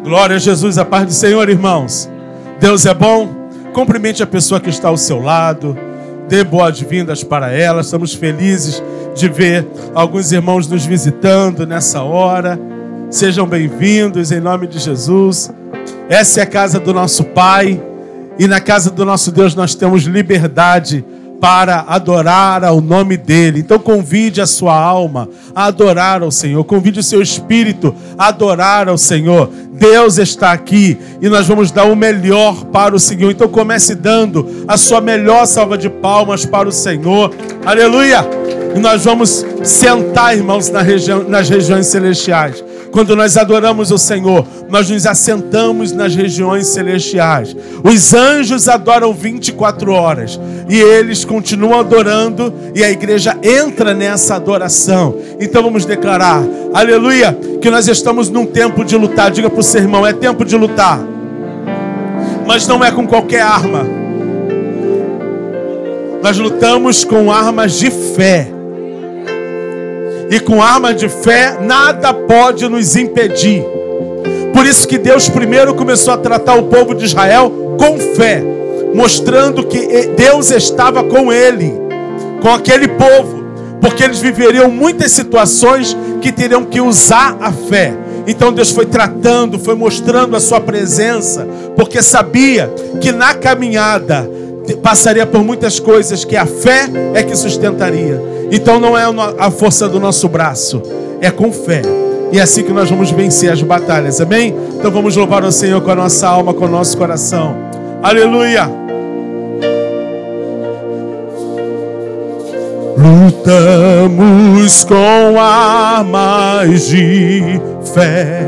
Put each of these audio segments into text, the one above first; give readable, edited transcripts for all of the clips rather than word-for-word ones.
Glória a Jesus, a paz do Senhor, irmãos. Deus é bom. Cumprimente a pessoa que está ao seu lado. Dê boas-vindas para ela. Estamos felizes de ver alguns irmãos nos visitando nessa hora. Sejam bem-vindos em nome de Jesus. Essa é a casa do nosso Pai. E na casa do nosso Deus nós temos liberdade para adorar ao nome dEle. Então convide a sua alma a adorar ao Senhor. Convide o seu espírito a adorar ao Senhor. Deus está aqui e nós vamos dar o melhor para o Senhor. Então comece dando a sua melhor salva de palmas para o Senhor. Aleluia! E nós vamos sentar, irmãos, nas regiões celestiais. Quando nós adoramos o Senhor, nós nos assentamos nas regiões celestiais. Os anjos adoram 24 horas. E eles continuam adorando. E a igreja entra nessa adoração. Então vamos declarar, aleluia, que nós estamos num tempo de lutar. Diga para o seu irmão, é tempo de lutar. Mas não é com qualquer arma. Nós lutamos com armas de fé. E com armas de fé, nada pode nos impedir. Por isso que Deus primeiro começou a tratar o povo de Israel com fé, mostrando que Deus estava com ele, com aquele povo, porque eles viveriam muitas situações que teriam que usar a fé. Então Deus foi tratando, foi mostrando a sua presença, porque sabia que na caminhada passaria por muitas coisas que a fé é que sustentaria. Então não é a força do nosso braço, é com fé. E é assim que nós vamos vencer as batalhas, amém? Então vamos louvar o Senhor com a nossa alma, com o nosso coração. Aleluia! Lutamos com armas de fé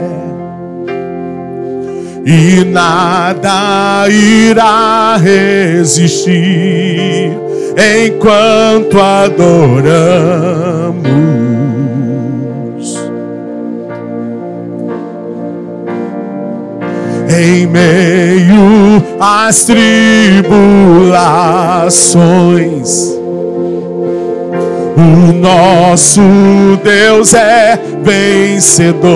e nada irá resistir enquanto adoramos. Em meio às tribulações, o nosso Deus é vencedor.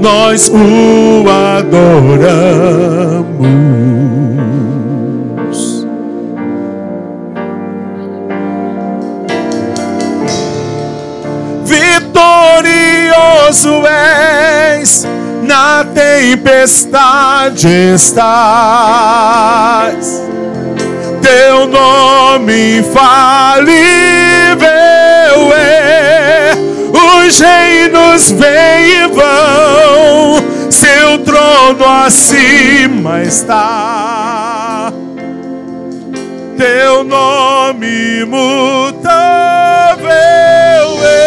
Nós o adoramos. Vitorioso és, na tempestade estás. Teu nome infalível é. Os reinos vêm e vão, seu trono acima está. Teu nome imutável é.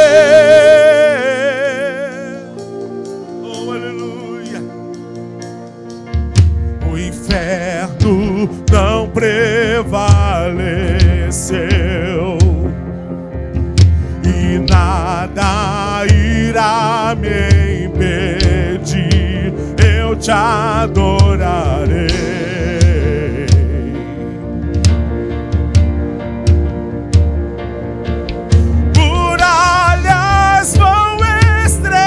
Oh, aleluia. O inferno não prevaleceu e nada irá me impedir, eu te adorarei. Muralhas vão estremecer,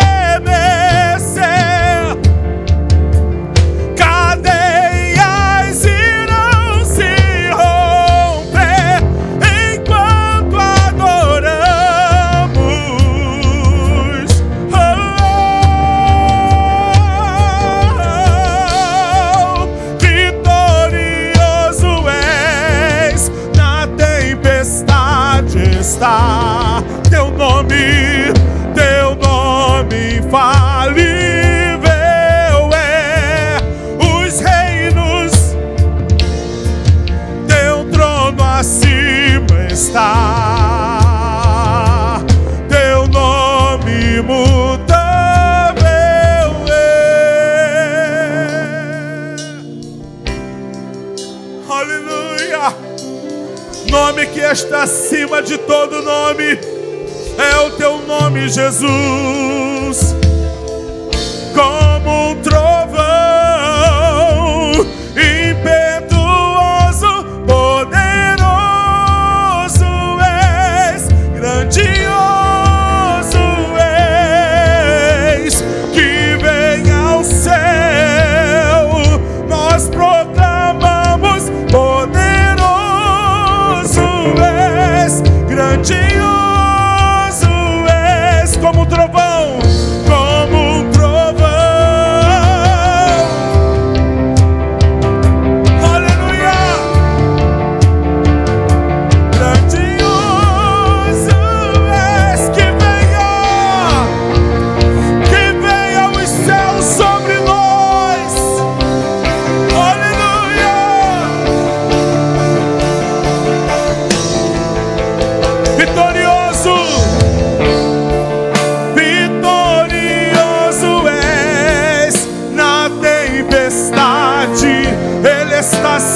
cadeias irão se romper enquanto adoramos. Vitorioso és, na tempestade está. Teu nome infalível é. Os reinos, teu trono acima está. Teu nome imutável é. Aleluia! Nome que está acima de todo nome é o teu nome, Jesus. Como um trovão impetuoso, poderoso és, grandioso és, que vem ao céu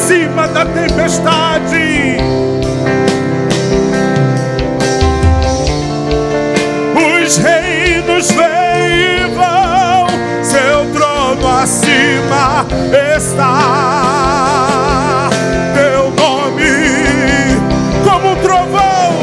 acima da tempestade. Os reinos vêm e vão, seu trono acima está. Teu nome como um trovão,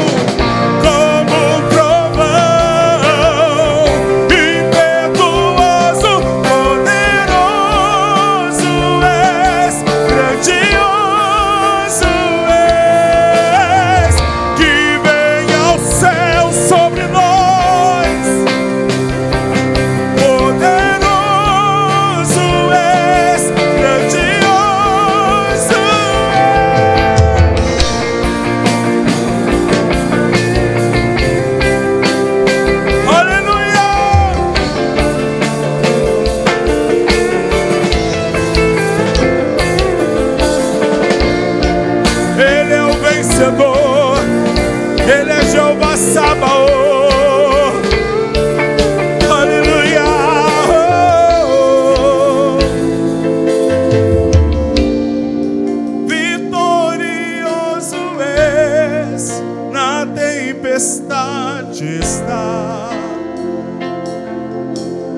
impetuoso, poderoso és, grandioso és, que vem ao céu sobre nós. Ele é Jeová Sabaoth. Aleluia. Vitorioso és, na tempestade está.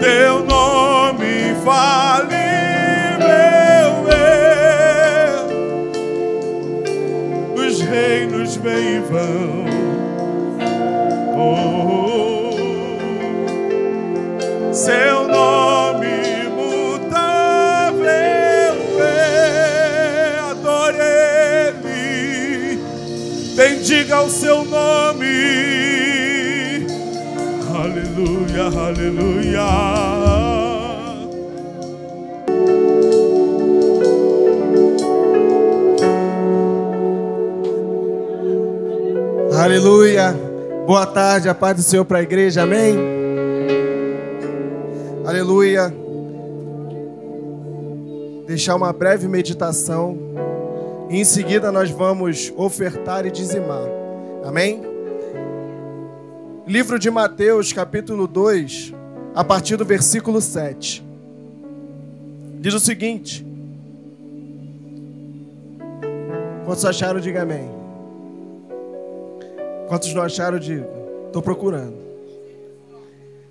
Teu nome infalível é. Os reinos vêm e vão. Seu nome imutável é. Adore Ele, bendiga o seu nome. Aleluia, aleluia. Aleluia. Boa tarde, a paz do Senhor para a igreja, amém? Aleluia. Deixar uma breve meditação e em seguida nós vamos ofertar e dizimar, amém? Livro de Mateus, capítulo 2, a partir do versículo 7. Diz o seguinte: quantos acharam, diga amém. Quantos não acharam, digo, estou procurando.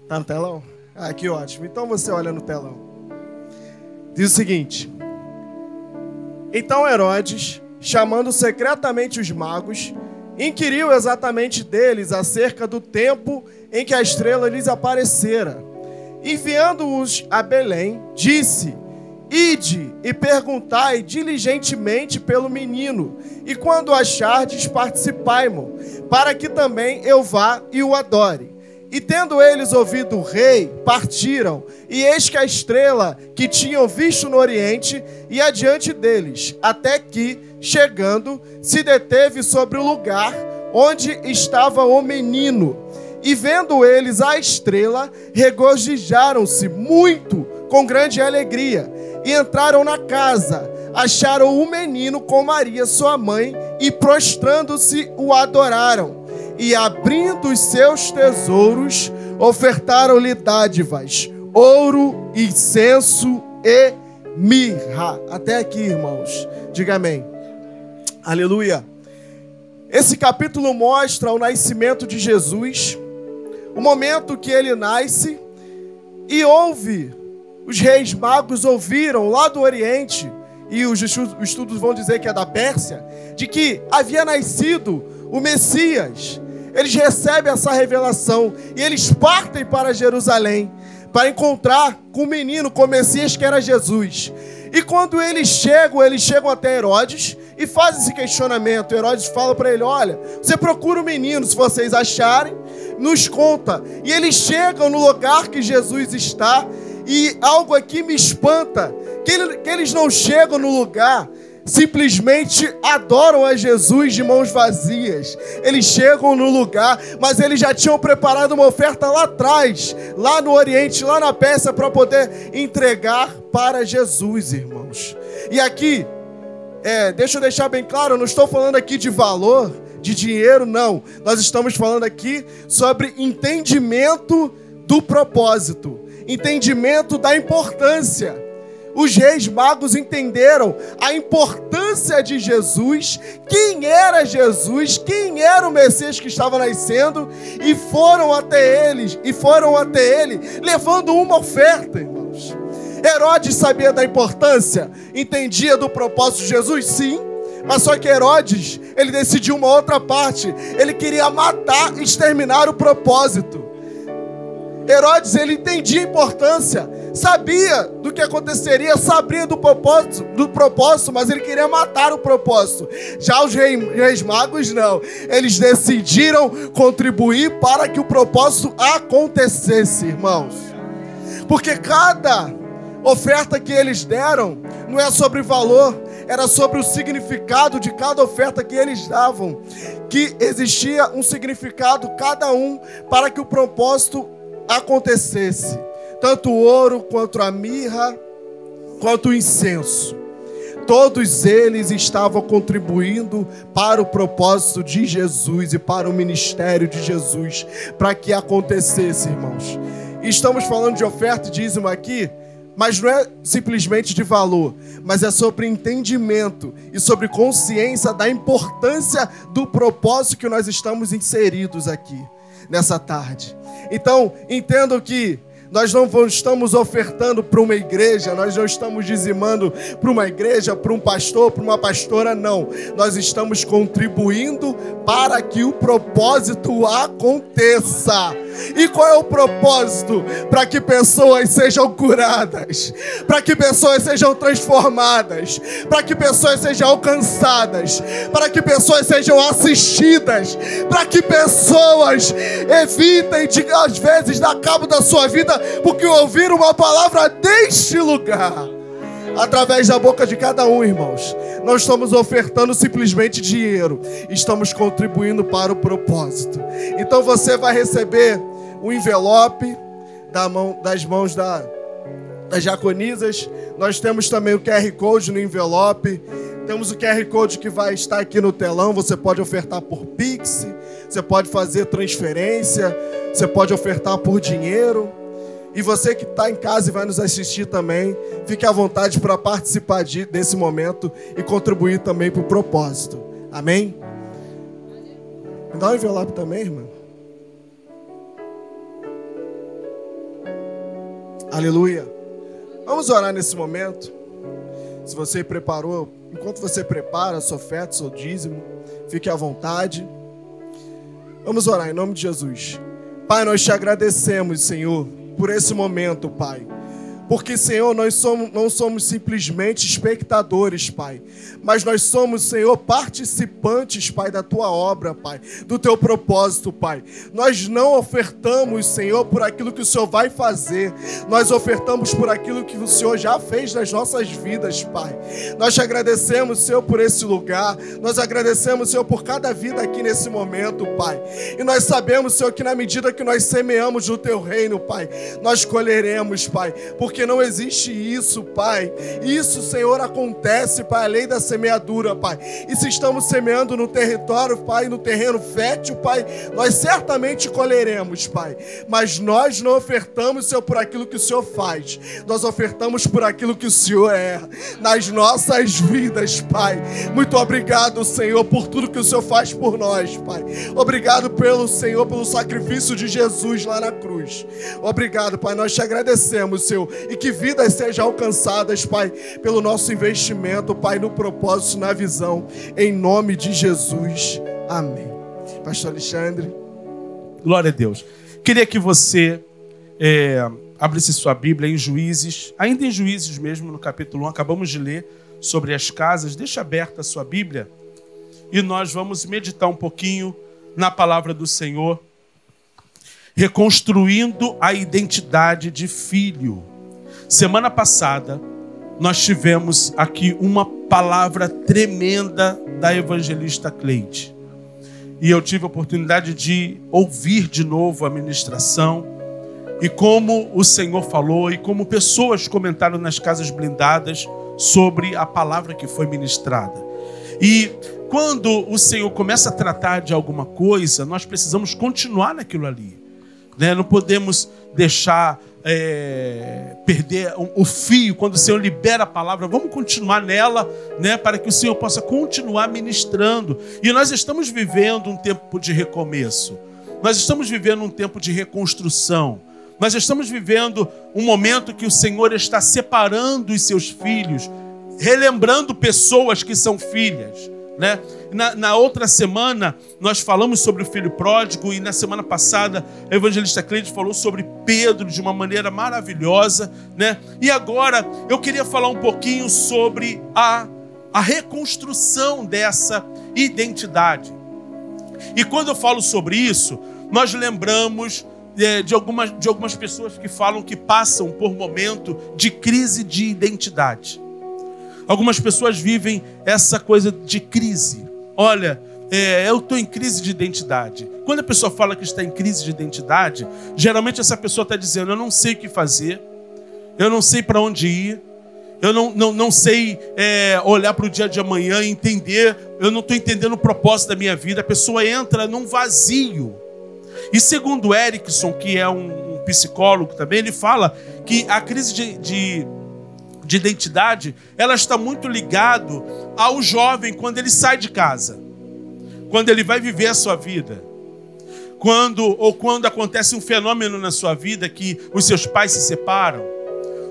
Tá no telão? Ah, que ótimo. Então você olha no telão. Diz o seguinte: então Herodes, chamando secretamente os magos, inquiriu exatamente deles acerca do tempo em que a estrela lhes aparecera. Enviando-os a Belém, disse: ide e perguntai diligentemente pelo menino, e quando o achardes, participai-mo, para que também eu vá e o adore. E tendo eles ouvido o rei, partiram, e eis que a estrela que tinham visto no oriente ia adiante deles, até que, chegando, se deteve sobre o lugar onde estava o menino. E vendo eles a estrela, regozijaram-se muito, com grande alegria, e entraram na casa, acharam o menino com Maria, sua mãe, e prostrando-se o adoraram. E abrindo os seus tesouros, ofertaram-lhe dádivas, ouro, incenso e mirra. Até aqui, irmãos. Diga amém. Aleluia. Esse capítulo mostra o nascimento de Jesus, o momento que ele nasce, e os reis magos ouviram lá do Oriente, e os estudos vão dizer que é da Pérsia, de que havia nascido o Messias. Eles recebem essa revelação e eles partem para Jerusalém para encontrar com o menino, com o Messias, que era Jesus. E quando eles chegam até Herodes e fazem esse questionamento. Herodes fala para ele: olha, você procura o menino, se vocês acharem, nos conta. E eles chegam no lugar que Jesus está, e algo aqui me espanta, que eles não chegam no lugar, simplesmente adoram a Jesus de mãos vazias. Eles chegam no lugar, mas eles já tinham preparado uma oferta lá atrás, lá no Oriente, lá na Pérsia, para poder entregar para Jesus, irmãos. E aqui, deixa eu deixar bem claro, eu não estou falando aqui de valor, de dinheiro, não. Nós estamos falando aqui sobre entendimento do propósito, entendimento da importância. Os reis magos entenderam a importância importância de Jesus, quem era Jesus, quem era o Messias que estava nascendo, e foram até ele, levando uma oferta, irmãos. Herodes sabia da importância, entendia do propósito de Jesus, sim, mas só que Herodes, ele decidiu uma outra parte, ele queria matar, exterminar o propósito. Herodes, ele entendia a importância, sabia do que aconteceria, sabia do propósito, mas ele queria matar o propósito. Já os reis magos não, eles decidiram contribuir para que o propósito acontecesse, irmãos. Porque cada oferta que eles deram não é sobre valor, era sobre o significado de cada oferta que eles davam, que existia um significado cada um para que o propósito acontecesse, tanto o ouro, quanto a mirra, quanto o incenso. Todos eles estavam contribuindo para o propósito de Jesus e para o ministério de Jesus, para que acontecesse, irmãos. E estamos falando de oferta e dízimo aqui, mas não é simplesmente de valor, mas é sobre entendimento e sobre consciência da importância do propósito que nós estamos inseridos aqui nessa tarde. Então, entendo que nós não estamos ofertando para uma igreja, nós não estamos dizimando para uma igreja, para um pastor, para uma pastora, não. Nós estamos contribuindo para que o propósito aconteça. E qual é o propósito? Para que pessoas sejam curadas, para que pessoas sejam transformadas, para que pessoas sejam alcançadas, para que pessoas sejam assistidas, para que pessoas evitem de, às vezes, dar cabo da sua vida, porque ouviram uma palavra deste lugar. Através da boca de cada um, irmãos. Não estamos ofertando simplesmente dinheiro, estamos contribuindo para o propósito. Então você vai receber um envelope das mãos das diaconisas. Nós temos também o QR Code no envelope. Temos o QR Code que vai estar aqui no telão. Você pode ofertar por Pix, você pode fazer transferência, você pode ofertar por dinheiro. E você que está em casa e vai nos assistir também, fique à vontade para participar desse momento e contribuir também para o propósito. Amém? Me dá um envelope também, irmã. Aleluia. Vamos orar nesse momento. Se você preparou, enquanto você prepara a sua oferta, seu dízimo, fique à vontade. Vamos orar em nome de Jesus. Pai, nós te agradecemos, Senhor, por esse momento, Pai. Porque, Senhor, nós não somos simplesmente espectadores, Pai. Mas nós somos, Senhor, participantes, Pai, da Tua obra, Pai. Do Teu propósito, Pai. Nós não ofertamos, Senhor, por aquilo que o Senhor vai fazer. Nós ofertamos por aquilo que o Senhor já fez nas nossas vidas, Pai. Nós te agradecemos, Senhor, por esse lugar. Nós agradecemos, Senhor, por cada vida aqui nesse momento, Pai. E nós sabemos, Senhor, que na medida que nós semeamos no Teu reino, Pai, nós colheremos, Pai. Porque não existe isso, Pai. Isso, Senhor, acontece, Pai, a lei da semeadura, Pai. E se estamos semeando no território, Pai, no terreno fértil, Pai, nós certamente colheremos, Pai. Mas nós não ofertamos, Senhor, por aquilo que o Senhor faz. Nós ofertamos por aquilo que o Senhor é nas nossas vidas, Pai. Muito obrigado, Senhor, por tudo que o Senhor faz por nós, Pai. Obrigado pelo Senhor, pelo sacrifício de Jesus lá na cruz. Obrigado, Pai. Nós te agradecemos, Senhor. E que vidas sejam alcançadas, Pai, pelo nosso investimento, Pai, no propósito, na visão, em nome de Jesus. Amém. Pastor Alexandre. Glória a Deus. Queria que você abrisse sua Bíblia em Juízes, ainda em Juízes mesmo, no capítulo 1, acabamos de ler sobre as casas. Deixa aberta a sua Bíblia e nós vamos meditar um pouquinho na palavra do Senhor, reconstruindo a identidade de filho. Semana passada, nós tivemos aqui uma palavra tremenda da evangelista Cleide. E eu tive a oportunidade de ouvir de novo a ministração. E como o Senhor falou, e como pessoas comentaram nas casas blindadas sobre a palavra que foi ministrada. E quando o Senhor começa a tratar de alguma coisa, nós precisamos continuar naquilo ali. Não podemos deixar perder o fio quando o Senhor libera a palavra. Vamos continuar nela, né, para que o Senhor possa continuar ministrando. E nós estamos vivendo um tempo de recomeço. Nós estamos vivendo um tempo de reconstrução. Nós estamos vivendo um momento que o Senhor está separando os seus filhos, relembrando pessoas que são filhas, né? Na outra semana nós falamos sobre o filho pródigo, e na semana passada a evangelista Cleide falou sobre Pedro de uma maneira maravilhosa, né? E agora eu queria falar um pouquinho sobre a reconstrução dessa identidade. E quando eu falo sobre isso, nós lembramos de algumas pessoas que falam que passam por momento de crise de identidade. Algumas pessoas vivem essa coisa de crise. Olha, eu estou em crise de identidade. Quando a pessoa fala que está em crise de identidade, geralmente essa pessoa está dizendo: eu não sei o que fazer, eu não sei para onde ir, eu não sei olhar para o dia de amanhã e entender, eu não estou entendendo o propósito da minha vida. A pessoa entra num vazio. E segundo Erickson, que é um psicólogo também, ele fala que a crise de identidade, ela está muito ligado ao jovem quando ele sai de casa, quando ele vai viver a sua vida, quando acontece um fenômeno na sua vida que os seus pais se separam,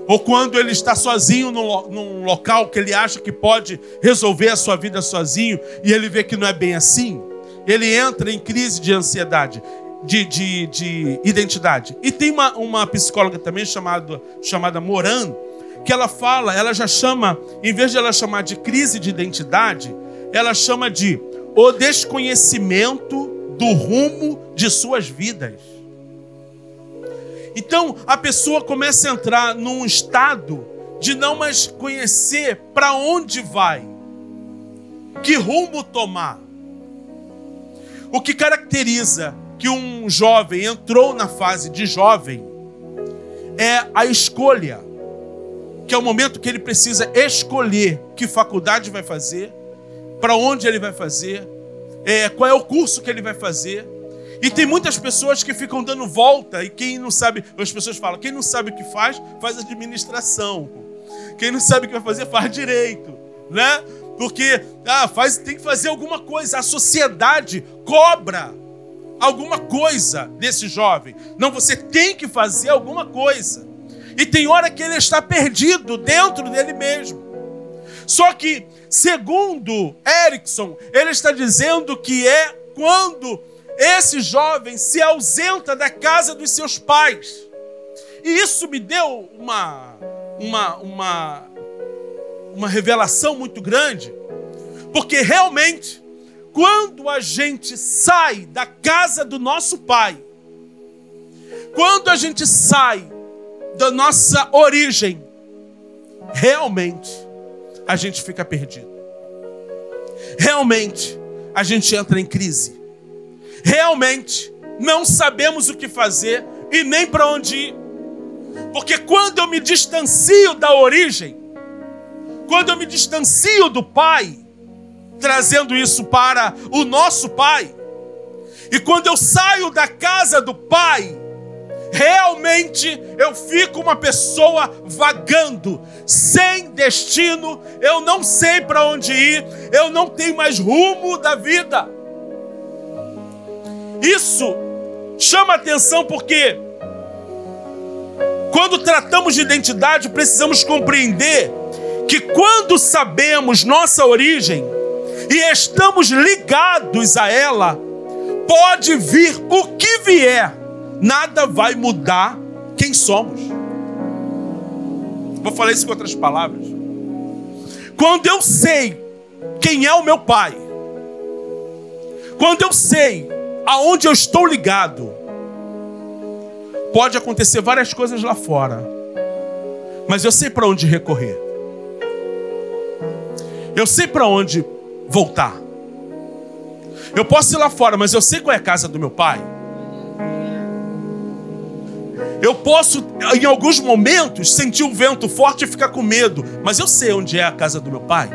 ou quando ele está sozinho num local que ele acha que pode resolver a sua vida sozinho e ele vê que não é bem assim, ele entra em crise de ansiedade, de identidade. E tem uma psicóloga também chamada Moran, que ela já chama, em vez de ela chamar de crise de identidade, ela chama de o desconhecimento do rumo de suas vidas. Então, a pessoa começa a entrar num estado de não mais conhecer para onde vai, que rumo tomar. O que caracteriza que um jovem entrou na fase de jovem é a escolha, que é o momento que ele precisa escolher que faculdade vai fazer, para onde ele vai fazer, qual é o curso que ele vai fazer. E tem muitas pessoas que ficam dando volta, e quem não sabe, as pessoas falam, quem não sabe o que faz administração. Quem não sabe o que vai fazer, faz direito, né? Porque tem que fazer alguma coisa. A sociedade cobra alguma coisa desse jovem. Não, você tem que fazer alguma coisa. E tem hora que ele está perdido dentro dele mesmo. Só que, segundo Erickson, ele está dizendo que é quando esse jovem se ausenta da casa dos seus pais. E isso me deu uma revelação muito grande. Porque realmente, quando a gente sai da casa do nosso pai, quando a gente sai da nossa origem, realmente a gente fica perdido. Realmente a gente entra em crise. Realmente não sabemos o que fazer e nem para onde ir. Porque quando eu me distancio da origem, quando eu me distancio do pai, trazendo isso para o nosso pai, e quando eu saio da casa do pai, realmente eu fico uma pessoa vagando, sem destino, eu não sei para onde ir, eu não tenho mais rumo da vida. Isso chama atenção porque quando tratamos de identidade, precisamos compreender que quando sabemos nossa origem e estamos ligados a ela, pode vir o que vier, nada vai mudar quem somos. Vou falar isso com outras palavras. Quando eu sei quem é o meu pai, quando eu sei aonde eu estou ligado, pode acontecer várias coisas lá fora, mas eu sei para onde recorrer. Eu sei para onde voltar. Eu posso ir lá fora, mas eu sei qual é a casa do meu pai. Eu posso, em alguns momentos, sentir um vento forte e ficar com medo, mas eu sei onde é a casa do meu pai.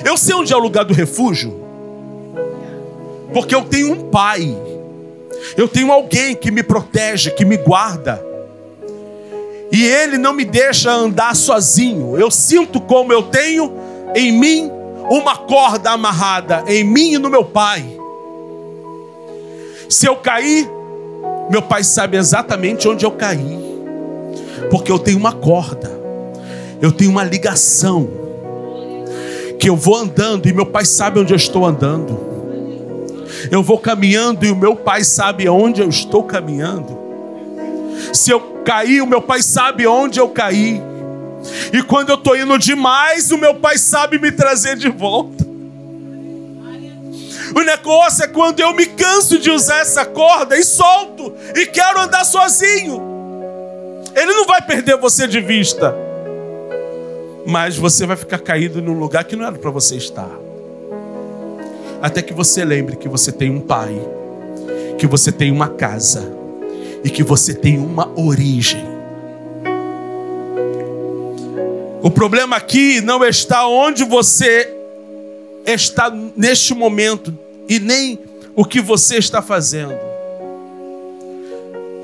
Eu sei onde é o lugar do refúgio, porque eu tenho um pai. Eu tenho alguém que me protege, que me guarda. E Ele não me deixa andar sozinho. Eu sinto como eu tenho em mim uma corda amarrada, em mim e no meu Pai. Se eu cair, meu Pai sabe exatamente onde eu caí, porque eu tenho uma corda, eu tenho uma ligação, que eu vou andando e meu Pai sabe onde eu estou andando. Eu vou caminhando e o meu Pai sabe onde eu estou caminhando. Se eu cair, o meu Pai sabe onde eu caí. E quando eu estou indo demais, o meu Pai sabe me trazer de volta. O negócio é quando eu me canso de usar essa corda e solto e quero andar sozinho. Ele não vai perder você de vista, mas você vai ficar caído num lugar que não era para você estar. Até que você lembre que você tem um Pai, que você tem uma casa e que você tem uma origem. O problema aqui não está onde você está neste momento e nem o que você está fazendo.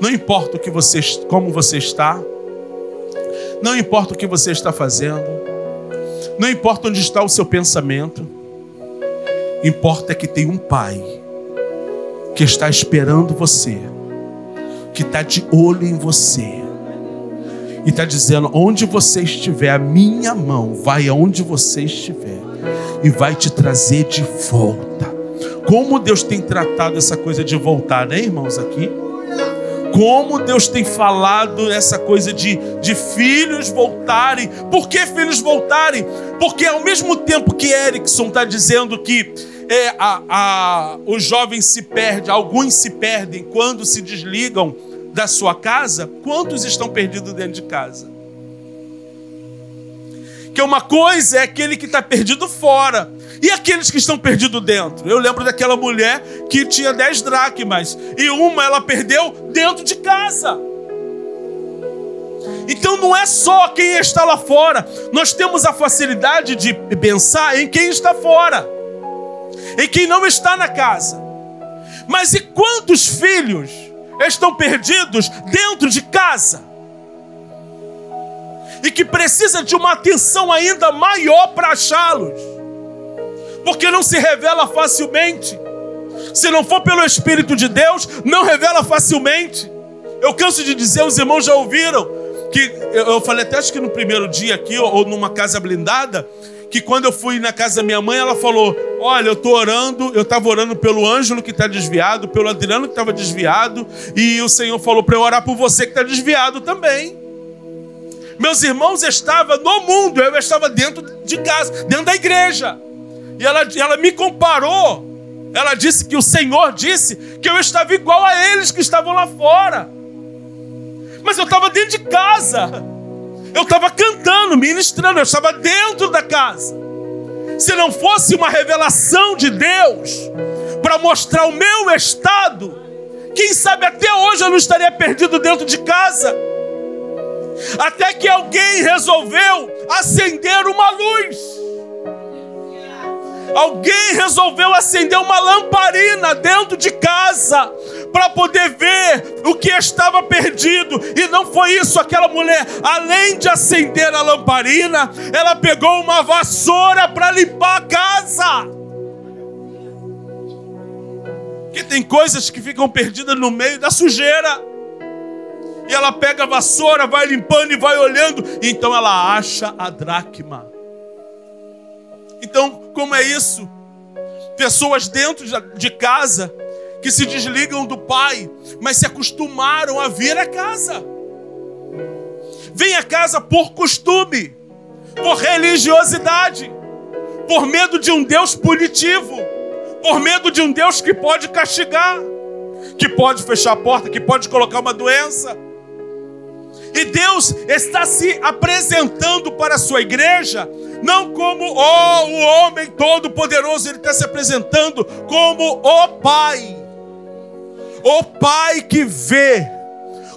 Não importa como você está, não importa o que você está fazendo, não importa onde está o seu pensamento, importa é que tem um Pai que está esperando você, que está de olho em você e está dizendo: onde você estiver, a minha mão vai aonde você estiver e vai te trazer de volta. Como Deus tem tratado essa coisa de voltar, né, irmãos, aqui? Como Deus tem falado essa coisa de filhos voltarem. Por que filhos voltarem? Porque ao mesmo tempo que Erickson está dizendo que os jovens se perdem, alguns se perdem quando se desligam da sua casa, quantos estão perdidos dentro de casa? Que uma coisa é aquele que está perdido fora, e aqueles que estão perdidos dentro. Eu lembro daquela mulher que tinha 10 dracmas, e uma ela perdeu dentro de casa. Então não é só quem está lá fora. Nós temos a facilidade de pensar em quem está fora, em quem não está na casa. Mas e quantos filhos estão perdidos dentro de casa? E que precisa de uma atenção ainda maior para achá-los. Porque não se revela facilmente. Se não for pelo Espírito de Deus, não revela facilmente. Eu canso de dizer, os irmãos já ouviram, que eu falei até acho que no primeiro dia aqui, ou numa casa blindada, que quando eu fui na casa da minha mãe, ela falou: olha, eu estava orando pelo Ângelo que está desviado, pelo Adriano que estava desviado, e o Senhor falou para eu orar por você que está desviado também. Meus irmãos estavam no mundo, eu estava dentro de casa, dentro da igreja. E ela me comparou. Ela disse que o Senhor disse que eu estava igual a eles que estavam lá fora. Mas eu estava dentro de casa. Eu estava cantando, ministrando, eu estava dentro da casa. Se não fosse uma revelação de Deus para mostrar o meu estado, quem sabe até hoje eu não estaria perdido dentro de casa. Até que alguém resolveu acender uma luz. Alguém resolveu acender uma lamparina dentro de casa para poder ver o que estava perdido. E não foi isso. Aquela mulher, além de acender a lamparina, ela pegou uma vassoura para limpar a casa. Porque tem coisas que ficam perdidas no meio da sujeira. E ela pega a vassoura, vai limpando e vai olhando. Então ela acha a dracma. Então, como é isso? Pessoas dentro de casa que se desligam do Pai, mas se acostumaram a vir a casa. Vem a casa por costume, por religiosidade, por medo de um Deus punitivo, por medo de um Deus que pode castigar, que pode fechar a porta, que pode colocar uma doença. E Deus está se apresentando para a sua igreja, não como o homem todo-poderoso, Ele está se apresentando como o Pai. O Pai que vê,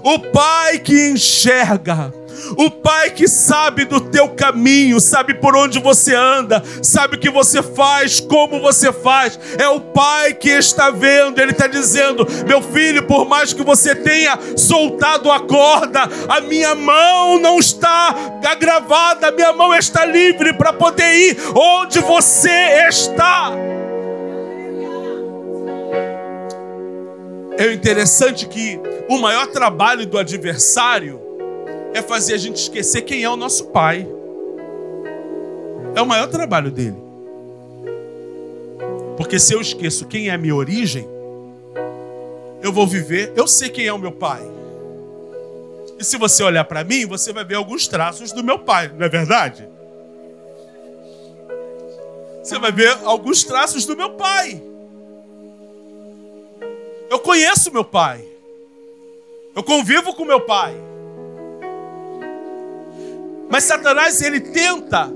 o Pai que enxerga, O Pai que sabe do teu caminho, sabe por onde você anda, sabe o que você faz, como você faz. É o Pai que está vendo. Ele está dizendo: meu filho, por mais que você tenha soltado a corda, a minha mão não está agravada, a minha mão está livre para poder ir onde você está. É interessante que o maior trabalho do adversário é fazer a gente esquecer quem é o nosso Pai. É o maior trabalho dele. Porque se eu esqueço quem é a minha origem, eu vou viver, eu sei quem é o meu Pai. E se você olhar para mim, você vai ver alguns traços do meu Pai, não é verdade? Você vai ver alguns traços do meu Pai. Eu conheço meu Pai. Eu convivo com meu Pai. Mas Satanás, ele tenta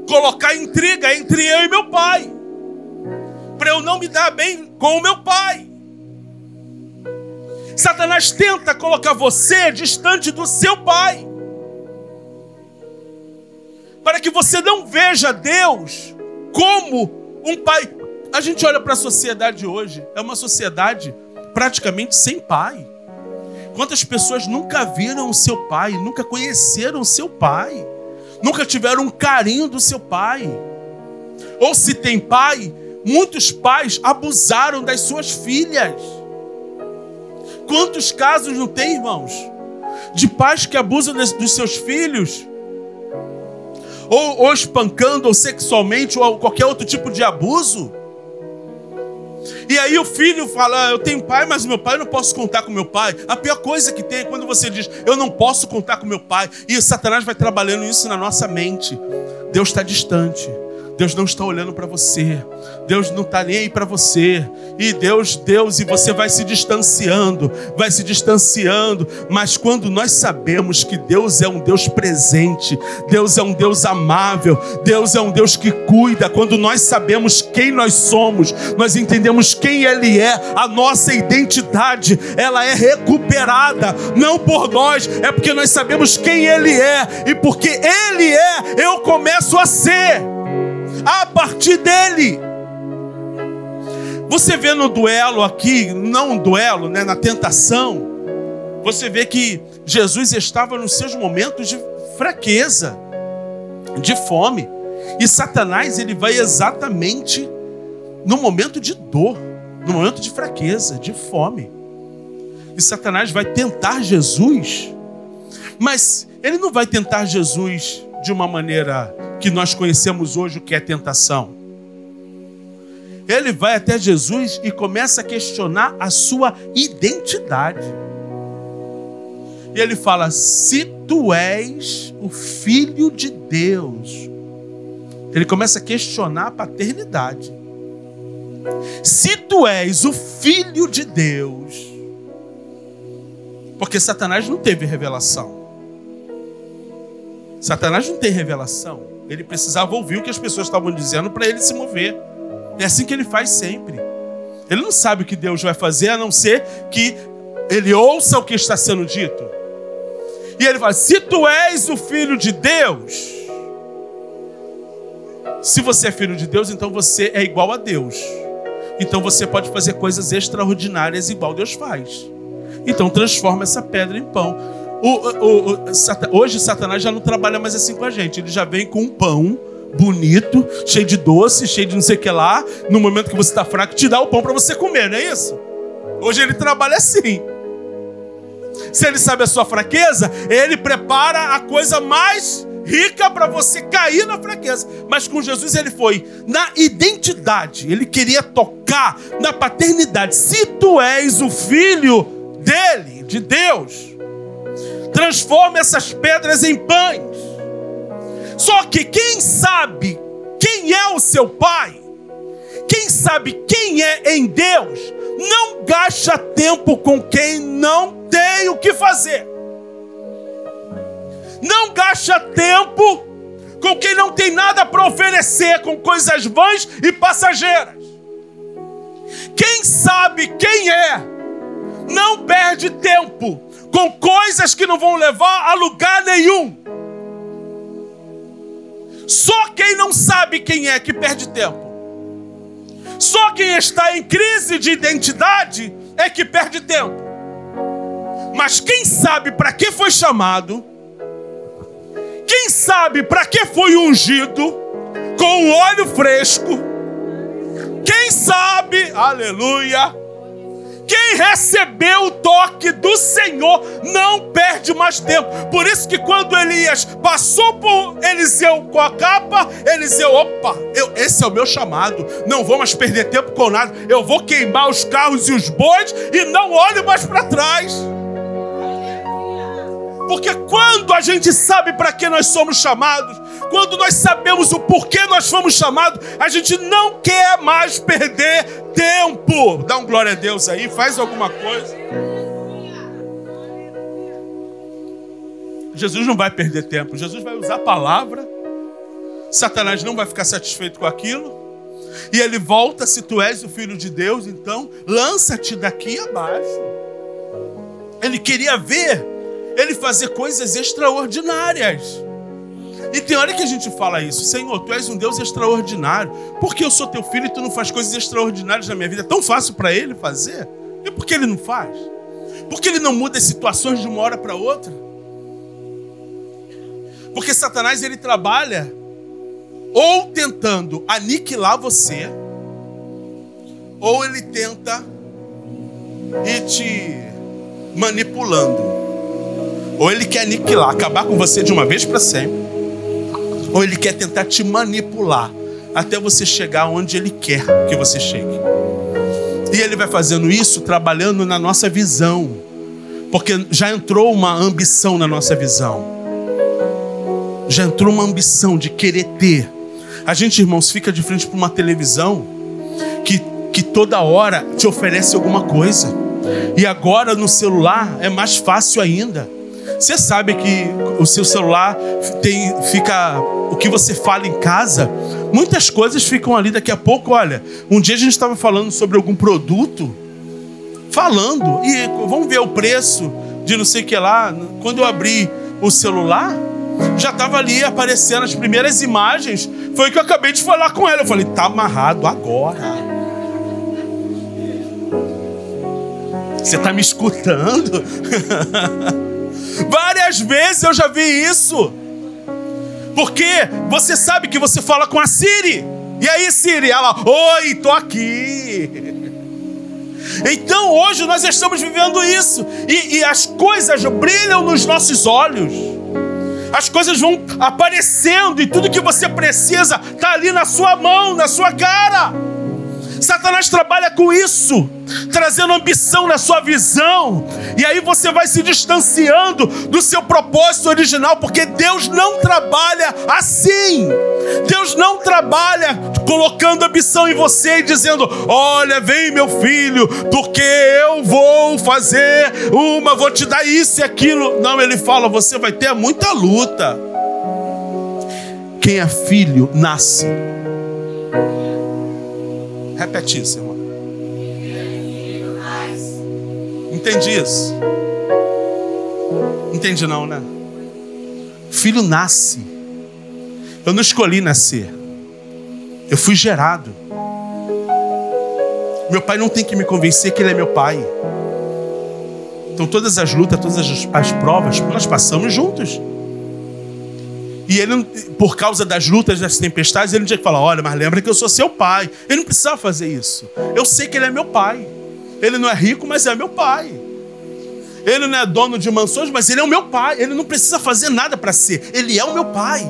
colocar intriga entre eu e meu Pai, para eu não me dar bem com o meu Pai. Satanás tenta colocar você distante do seu Pai, para que você não veja Deus como um Pai. A gente olha para a sociedade hoje, é uma sociedade praticamente sem pai. Quantas pessoas nunca viram o seu pai, nunca conheceram o seu pai, nunca tiveram um carinho do seu pai? Ou se tem pai, muitos pais abusaram das suas filhas. Quantos casos não tem, irmãos, de pais que abusam dos seus filhos? Ou espancando, ou sexualmente, ou qualquer outro tipo de abuso. E aí o filho fala: eu tenho pai, mas meu pai, eu não posso contar com meu pai. A pior coisa que tem é quando você diz: eu não posso contar com meu pai. E Satanás vai trabalhando isso na nossa mente. Deus está distante. Deus não está olhando para você. Deus não está nem aí para você. E Deus, e você vai se distanciando. Mas quando nós sabemos que Deus é um Deus presente, Deus é um Deus amável, Deus é um Deus que cuida, quando nós sabemos quem nós somos, nós entendemos quem Ele é, a nossa identidade, ela é recuperada. Não por nós, é porque nós sabemos quem Ele é. E porque Ele é, eu começo a ser a partir dele. Você vê no duelo aqui, não um duelo, né, na tentação, você vê que Jesus estava nos seus momentos de fraqueza, de fome. E Satanás, ele vai exatamente no momento de dor, no momento de fraqueza, de fome. E Satanás vai tentar Jesus, mas ele não vai tentar Jesus de uma maneira que nós conhecemos hoje, o que é tentação. Ele vai até Jesus e começa a questionar a sua identidade. E ele fala: se tu és o Filho de Deus. Ele começa a questionar a paternidade. Se tu és o Filho de Deus. Porque Satanás não teve revelação. Satanás não tem revelação. Ele precisava ouvir o que as pessoas estavam dizendo para ele se mover. É assim que ele faz sempre. Ele não sabe o que Deus vai fazer, a não ser que ele ouça o que está sendo dito. E ele fala: se tu és o Filho de Deus. Se você é filho de Deus, então você é igual a Deus. Então você pode fazer coisas extraordinárias igual Deus faz. Então transforma essa pedra em pão. Hoje Satanás já não trabalha mais assim com a gente. Ele já vem com um pão bonito, cheio de doce, cheio de não sei o que lá. No momento que você está fraco, te dá o pão para você comer, não é isso? Hoje ele trabalha assim. Se ele sabe a sua fraqueza, ele prepara a coisa mais rica para você cair na fraqueza. Mas com Jesus ele foi na identidade. Ele queria tocar na paternidade. Se tu és o filho dele, de Deus, transforma essas pedras em pães. Só que quem sabe quem é o seu pai, quem sabe quem é em Deus, não gasta tempo com quem não tem o que fazer. Não gasta tempo com quem não tem nada para oferecer, com coisas vãs e passageiras. Quem sabe quem é, não perde tempo com coisas que não vão levar a lugar nenhum. Só quem não sabe quem é que perde tempo. Só quem está em crise de identidade é que perde tempo. Mas quem sabe para que foi chamado, quem sabe para que foi ungido com um óleo fresco, quem sabe, aleluia, quem recebeu o toque do Senhor não perde mais tempo. Por isso que quando Elias passou por Eliseu com a capa, Eliseu, opa, esse é o meu chamado. Não vou mais perder tempo com nada. Eu vou queimar os carros e os bois e não olho mais para trás. Porque quando a gente sabe para que nós somos chamados, quando nós sabemos o porquê nós fomos chamados, a gente não quer mais perder tempo. Dá um glória a Deus aí, faz alguma coisa. Jesus não vai perder tempo, Jesus vai usar a palavra. Satanás não vai ficar satisfeito com aquilo. E ele volta, se tu és o Filho de Deus, então lança-te daqui abaixo. Ele queria ver ele fazer coisas extraordinárias. E tem hora que a gente fala isso: Senhor, tu és um Deus extraordinário. Por que eu sou teu filho e tu não faz coisas extraordinárias na minha vida? É tão fácil para ele fazer. E por que ele não faz? Por que ele não muda as situações de uma hora para outra? Porque Satanás, ele trabalha ou tentando aniquilar você, ou ele tenta ir te manipulando. Ou ele quer aniquilar, acabar com você de uma vez para sempre, ou ele quer tentar te manipular até você chegar onde ele quer que você chegue. E ele vai fazendo isso trabalhando na nossa visão, porque já entrou uma ambição na nossa visão. Já entrou uma ambição de querer ter. A gente, irmãos, fica de frente para uma televisão que toda hora te oferece alguma coisa. E agora no celular é mais fácil ainda. Você sabe que o seu celular fica o que você fala em casa, muitas coisas ficam ali. Daqui a pouco, olha, um dia a gente estava falando sobre algum produto, e vamos ver o preço de não sei o que lá. Quando eu abri o celular, já estava ali aparecendo as primeiras imagens. Foi o que eu acabei de falar com ela. Eu falei, tá amarrado agora. Você está me escutando? Várias vezes eu já vi isso. Porque você sabe que você fala com a Siri. E aí, Siri? Ela, oi, tô aqui. Então hoje nós estamos vivendo isso. E as coisas brilham nos nossos olhos. As coisas vão aparecendo. E tudo que você precisa está ali na sua mão, na sua cara. Satanás trabalha com isso, trazendo ambição na sua visão. E aí você vai se distanciando do seu propósito original, porque Deus não trabalha assim. Deus não trabalha colocando ambição em você e dizendo, olha, vem meu filho, porque eu vou vou te dar isso e aquilo. Não, ele fala, você vai ter muita luta. Quem é filho, nasce. Repete isso, irmão. Entendi isso? Entendi não, né? Filho nasce. Eu não escolhi nascer. Eu fui gerado. Meu pai não tem que me convencer que ele é meu pai. Então todas as lutas, todas as provas, nós passamos juntos. E ele, por causa das lutas, das tempestades, ele não tinha que falar, olha, mas lembra que eu sou seu pai. Ele não precisava fazer isso. Eu sei que ele é meu pai. Ele não é rico, mas é meu pai. Ele não é dono de mansões, mas ele é o meu pai. Ele não precisa fazer nada para ser. Ele é o meu pai.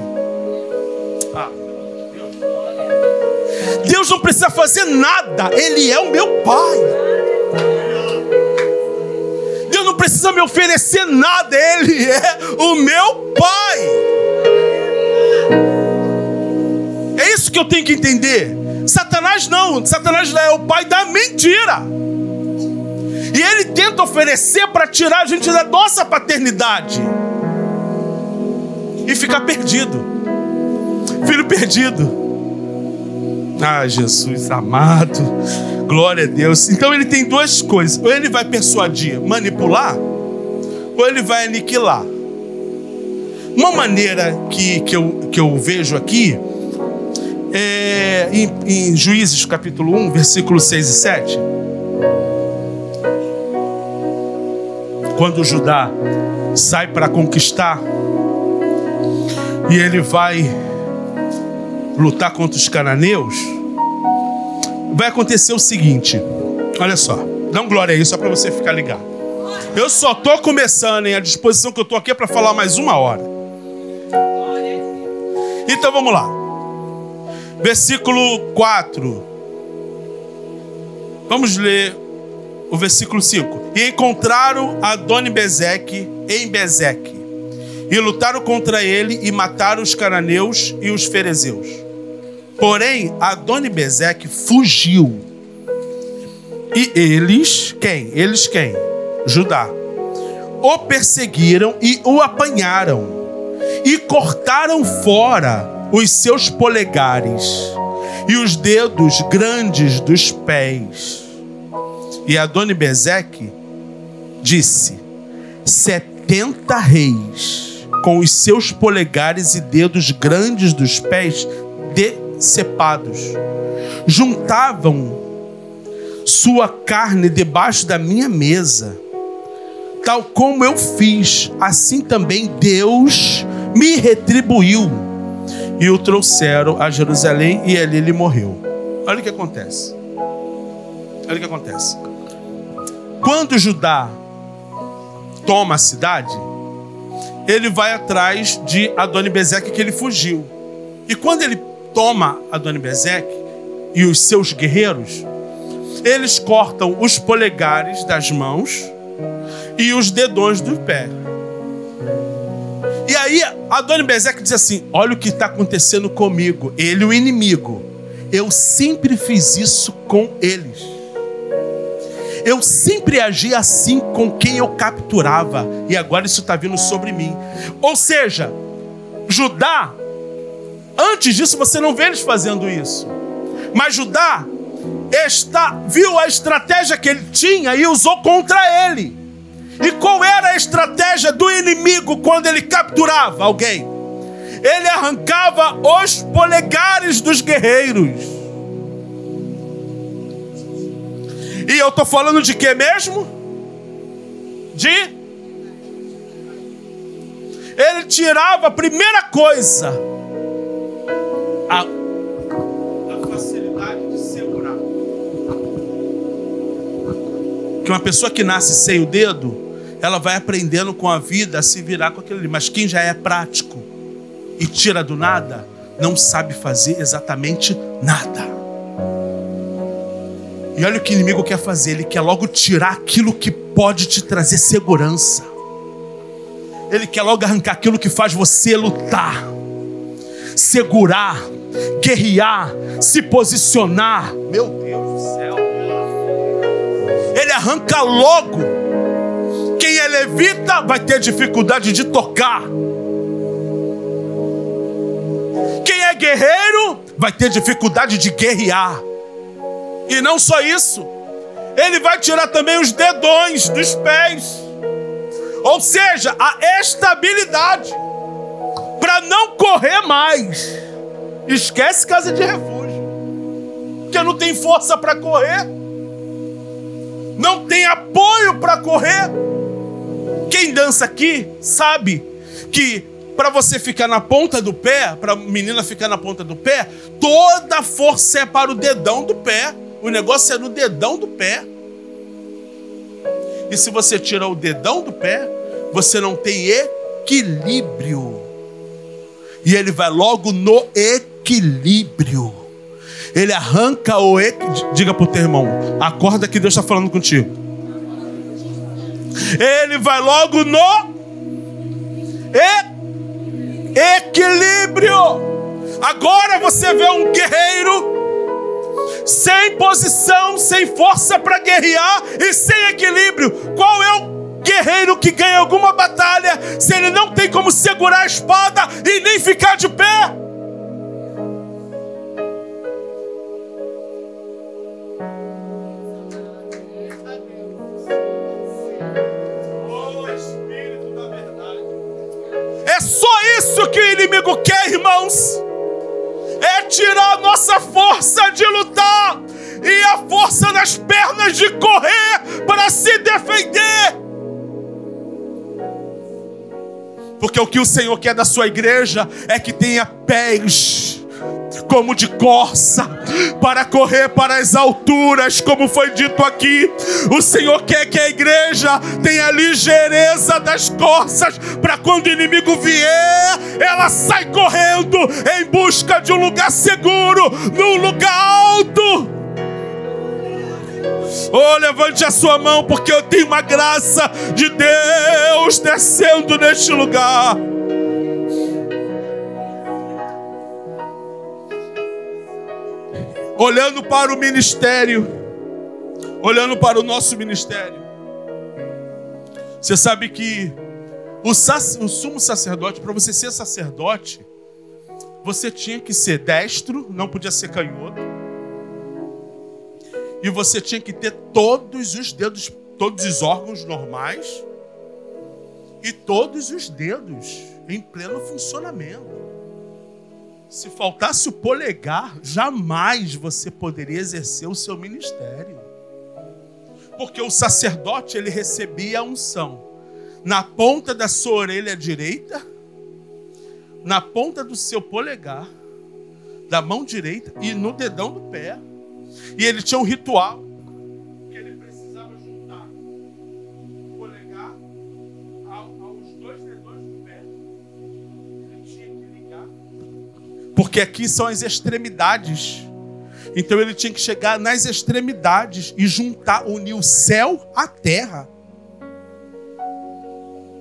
Deus não precisa fazer nada. Ele é o meu pai. Deus não precisa me oferecer nada. Ele é o meu pai. É isso que eu tenho que entender. Satanás não é o pai da mentira. E ele tenta oferecer para tirar a gente da nossa paternidade e ficar perdido. Filho perdido. Ah, Jesus amado, glória a Deus. Então ele tem duas coisas: ou ele vai persuadir, manipular, ou ele vai aniquilar. Uma maneira que eu vejo aqui é em Juízes capítulo 1, versículos 6 e 7. Quando Judá sai para conquistar e ele vai lutar contra os cananeus, vai acontecer o seguinte. Olha só, dá um glória aí só para você ficar ligado. Eu só tô começando, hein? A disposição que eu tô aqui é para falar mais 1 hora. Então vamos lá. Versículo 4. Vamos ler o versículo 5. E encontraram Adoni-Bezeque em Bezeque, e lutaram contra ele e mataram os cananeus e os ferezeus. Porém, Adoni-Bezeque fugiu. E eles, quem? Eles quem? Judá. O perseguiram e o apanharam, e cortaram fora os seus polegares e os dedos grandes dos pés. E Adoni-Bezeque disse: 70 reis com os seus polegares e dedos grandes dos pés decepados juntavam sua carne debaixo da minha mesa. Tal como eu fiz, assim também Deus me retribuiu. E o trouxeram a Jerusalém e ali ele morreu. Olha o que acontece. Olha o que acontece. Quando Judá toma a cidade, ele vai atrás de Adoni-Bezeque, que ele fugiu. E quando ele toma Adoni-Bezeque e os seus guerreiros, eles cortam os polegares das mãos e os dedões do pé. E aí Adoni-Bezeque diz assim: olha o que está acontecendo comigo. Ele, o inimigo, eu sempre fiz isso com eles. Eu sempre agi assim com quem eu capturava, e agora isso está vindo sobre mim. Ou seja, Judá, antes disso você não vê eles fazendo isso, mas Judá viu a estratégia que ele tinha e usou contra ele. E qual era a estratégia do inimigo quando ele capturava alguém? Ele arrancava os polegares dos guerreiros. E eu estou falando de quê mesmo? Ele tirava a primeira coisa, a facilidade de segurar. Que uma pessoa que nasce sem o dedo, ela vai aprendendo com a vida a se virar com aquilo ali. Mas quem já é prático e tira do nada, não sabe fazer exatamente nada. E olha o que o inimigo quer fazer. Ele quer logo tirar aquilo que pode te trazer segurança. Ele quer logo arrancar aquilo que faz você lutar, segurar, guerrear, se posicionar. Meu Deus do céu. Ele arranca logo. Quem é levita vai ter dificuldade de tocar. Quem é guerreiro vai ter dificuldade de guerrear. E não só isso, ele vai tirar também os dedões dos pés. Ou seja, a estabilidade para não correr mais. Esquece casa de refúgio, porque não tem força para correr, não tem apoio para correr. Quem dança aqui sabe que para você ficar na ponta do pé, para a menina ficar na ponta do pé, toda a força é para o dedão do pé. O negócio é no dedão do pé. E se você tira o dedão do pé, você não tem equilíbrio. E ele vai logo no equilíbrio. Ele arranca o equilíbrio. Diga para o teu irmão: acorda que Deus está falando contigo. Ele vai logo no equilíbrio. Agora você vê um guerreiro sem posição, sem força para guerrear e sem equilíbrio. Qual é o guerreiro que ganha alguma batalha se ele não tem como segurar a espada e nem ficar de pé? É só que o inimigo quer, irmãos, é tirar a nossa força de lutar e a força das pernas de correr para se defender. Porque o que o Senhor quer da sua igreja é que tenha pés como de corça, para correr para as alturas, como foi dito aqui. O Senhor quer que a igreja tenha a ligeireza das corças, para quando o inimigo vier, ela sai correndo em busca de um lugar seguro, num lugar alto. Oh, levante a sua mão, porque eu tenho uma graça de Deus descendo neste lugar. Olhando para o ministério, olhando para o nosso ministério, você sabe que o sumo sacerdote, para você ser sacerdote, você tinha que ser destro, não podia ser canhoto, e você tinha que ter todos os dedos, todos os órgãos normais, e todos os dedos em pleno funcionamento. Se faltasse o polegar, jamais você poderia exercer o seu ministério. Porque o sacerdote, ele recebia a unção na ponta da sua orelha direita, na ponta do seu polegar, da mão direita e no dedão do pé. E ele tinha um ritual que ele precisava juntar o polegar aos dois dedões do pé. Ele tinha que ligar, porque aqui são as extremidades. Então ele tinha que chegar nas extremidades e juntar, unir o céu à terra.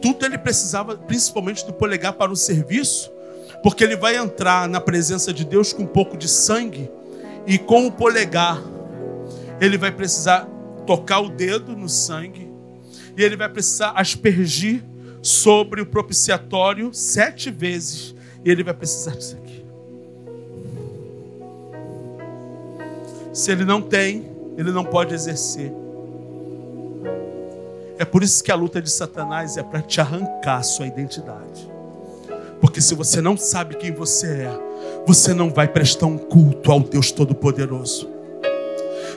Tudo ele precisava, principalmente do polegar, para o serviço, porque ele vai entrar na presença de Deus com um pouco de sangue, e com o polegar ele vai precisar tocar o dedo no sangue, e ele vai precisar aspergir sobre o propiciatório 7 vezes, e ele vai precisar disso aqui. Se ele não tem, ele não pode exercer. É por isso que a luta de Satanás é para te arrancar a sua identidade. Porque se você não sabe quem você é, você não vai prestar um culto ao Deus Todo-Poderoso.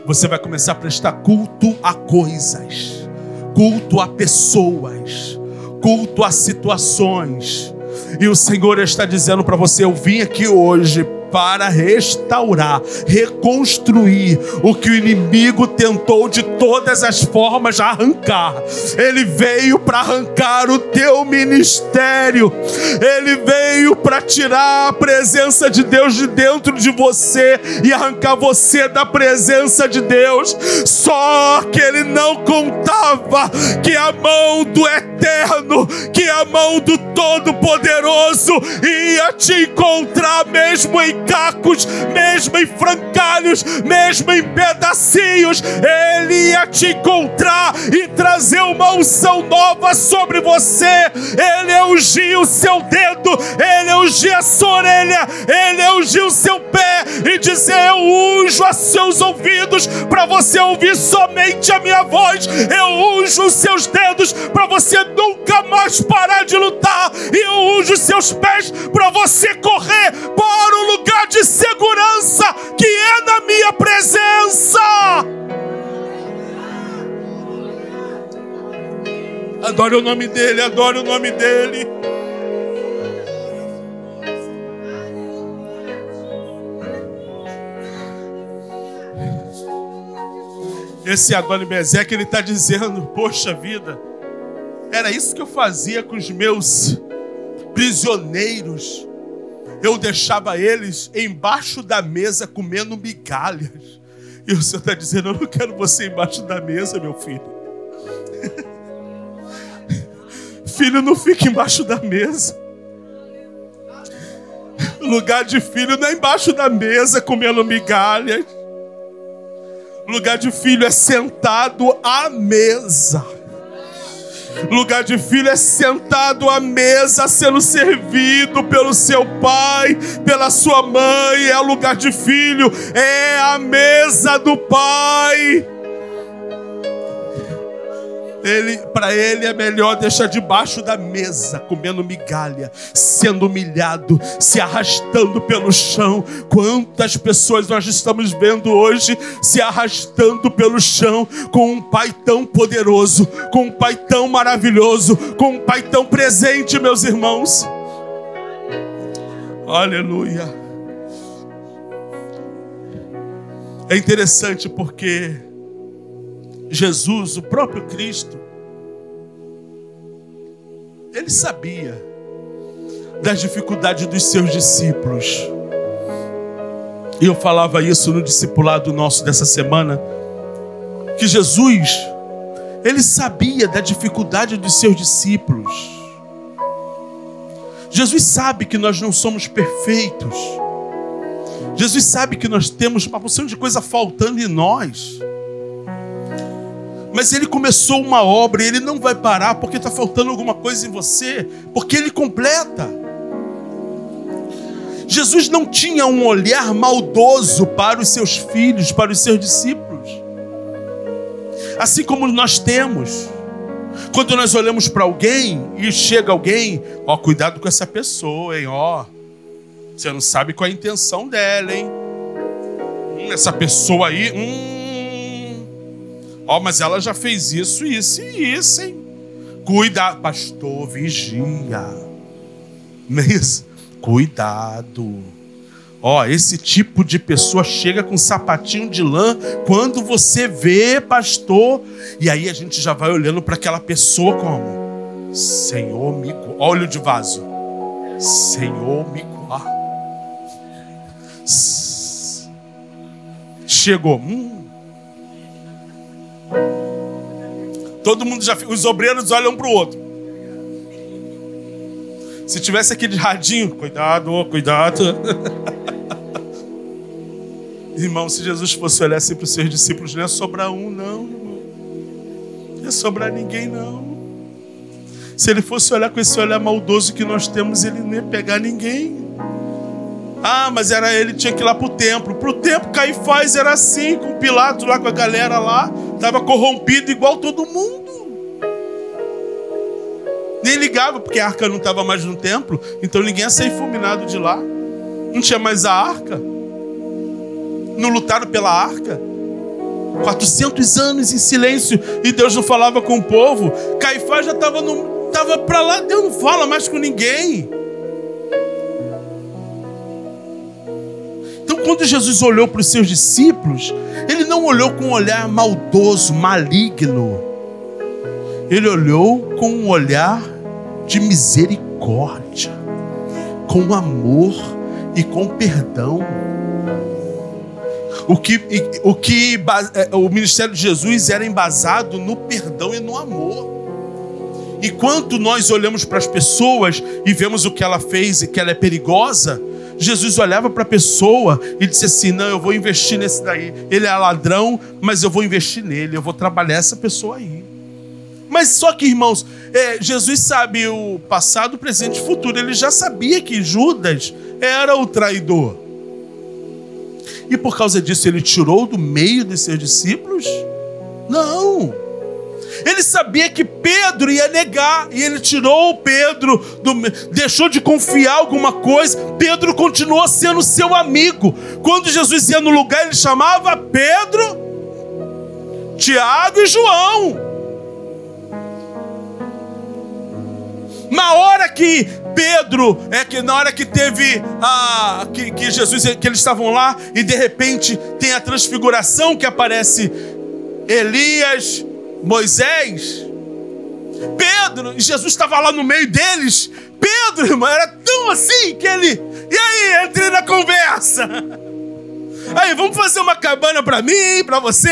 Você vai começar a prestar culto a coisas, culto a pessoas, culto a situações. E o Senhor está dizendo para você: eu vim aqui hoje para restaurar, reconstruir o que o inimigo tentou de todas as formas arrancar. Ele veio para arrancar o teu ministério. Ele veio para tirar a presença de Deus de dentro de você e arrancar você da presença de Deus. Só que ele não contava que a mão do Eterno, que a mão do Todo-Poderoso ia te encontrar mesmo em cacos, mesmo em frangalhos, mesmo em pedacinhos. Ele ia te encontrar e trazer uma unção nova sobre você. Ele ia ungir o seu dedo, ele ia ungir a sua orelha, ele ia ungir o seu pé e dizer: eu unjo os seus ouvidos para você ouvir somente a minha voz. Eu unjo os seus dedos para você nunca mais parar de lutar, e eu unjo os seus pés para você correr para o lugar de segurança que é na minha presença. Adore o nome dele, adore o nome dele. Esse Adoni-Bezeque, ele está dizendo: poxa vida, era isso que eu fazia com os meus prisioneiros. Eu deixava eles embaixo da mesa comendo migalhas. E o Senhor está dizendo: eu não quero você embaixo da mesa, meu filho. Filho, não fica embaixo da mesa. O lugar de filho não é embaixo da mesa comendo migalhas. O lugar de filho é sentado à mesa. Lugar de filho é sentado à mesa, sendo servido pelo seu pai, pela sua mãe. É o lugar de filho, é a mesa do pai. Para ele é melhor deixar debaixo da mesa, comendo migalha, sendo humilhado, se arrastando pelo chão. Quantas pessoas nós estamos vendo hoje se arrastando pelo chão, com um pai tão poderoso, com um pai tão maravilhoso, com um pai tão presente, meus irmãos. Aleluia. É interessante porque Jesus, o próprio Cristo, ele sabia das dificuldades dos seus discípulos. E eu falava isso no discipulado nosso dessa semana, que Jesus, ele sabia da dificuldade dos seus discípulos. Jesus sabe que nós não somos perfeitos. Jesus sabe que nós temos uma porção de coisa faltando em nós. Mas ele começou uma obra e ele não vai parar porque está faltando alguma coisa em você, porque ele completa. Jesus não tinha um olhar maldoso para os seus filhos, para os seus discípulos. Assim como nós temos. Quando nós olhamos para alguém e chega alguém, ó, cuidado com essa pessoa, hein, ó. Você não sabe qual é a intenção dela, hein. Essa pessoa aí, ó, mas ela já fez isso, isso e isso, hein? Cuidado, pastor, vigia. Mas, cuidado. Ó, esse tipo de pessoa chega com um sapatinho de lã quando você vê, pastor. E aí a gente já vai olhando para aquela pessoa como: Senhor, me guarda. Olho de vaso. Senhor, me guarda. Chegou. Todo mundo já... Os obreiros olham para o outro. Se tivesse aquele radinho, cuidado, cuidado. Irmão, se Jesus fosse olhar assim para os seus discípulos, não ia sobrar um, não, irmão. Não ia sobrar ninguém, não. Se ele fosse olhar com esse olhar maldoso que nós temos, ele não ia pegar ninguém. Ah, mas era ele, tinha que ir lá para o templo. Para o templo, Caifás era assim, com Pilatos lá, com a galera lá. Estava corrompido igual todo mundo. Nem ligava, porque a arca não estava mais no templo. Então ninguém ia sair fulminado de lá. Não tinha mais a arca. Não lutaram pela arca. 400 anos em silêncio. E Deus não falava com o povo. Caifás já estava para lá. Deus não fala mais com ninguém. Então quando Jesus olhou para os seus discípulos, ele não olhou com um olhar maldoso, maligno. Ele olhou com um olhar de misericórdia, com amor e com perdão. O ministério de Jesus era embasado no perdão e no amor. E quando nós olhamos para as pessoas e vemos o que ela fez e que ela é perigosa, Jesus olhava para a pessoa e disse assim: não, eu vou investir nesse daí. Ele é ladrão, mas eu vou investir nele, eu vou trabalhar essa pessoa aí. Mas só que, irmãos, Jesus sabe o passado, o presente e o futuro. Ele já sabia que Judas era o traidor. E por causa disso ele tirou do meio dos seus discípulos? Não. Ele sabia que Pedro ia negar. E ele tirou Pedro, deixou de confiar alguma coisa. Pedro continuou sendo seu amigo. Quando Jesus ia no lugar, ele chamava Pedro, Tiago e João. Na hora que Pedro, na hora que teve que Jesus, que eles estavam lá e de repente tem a transfiguração que aparece Elias, Moisés, Pedro, e Jesus estava lá no meio deles. Pedro, irmão, era tão assim que ele... E aí, entrei na conversa. Aí, vamos fazer uma cabana para mim, para você.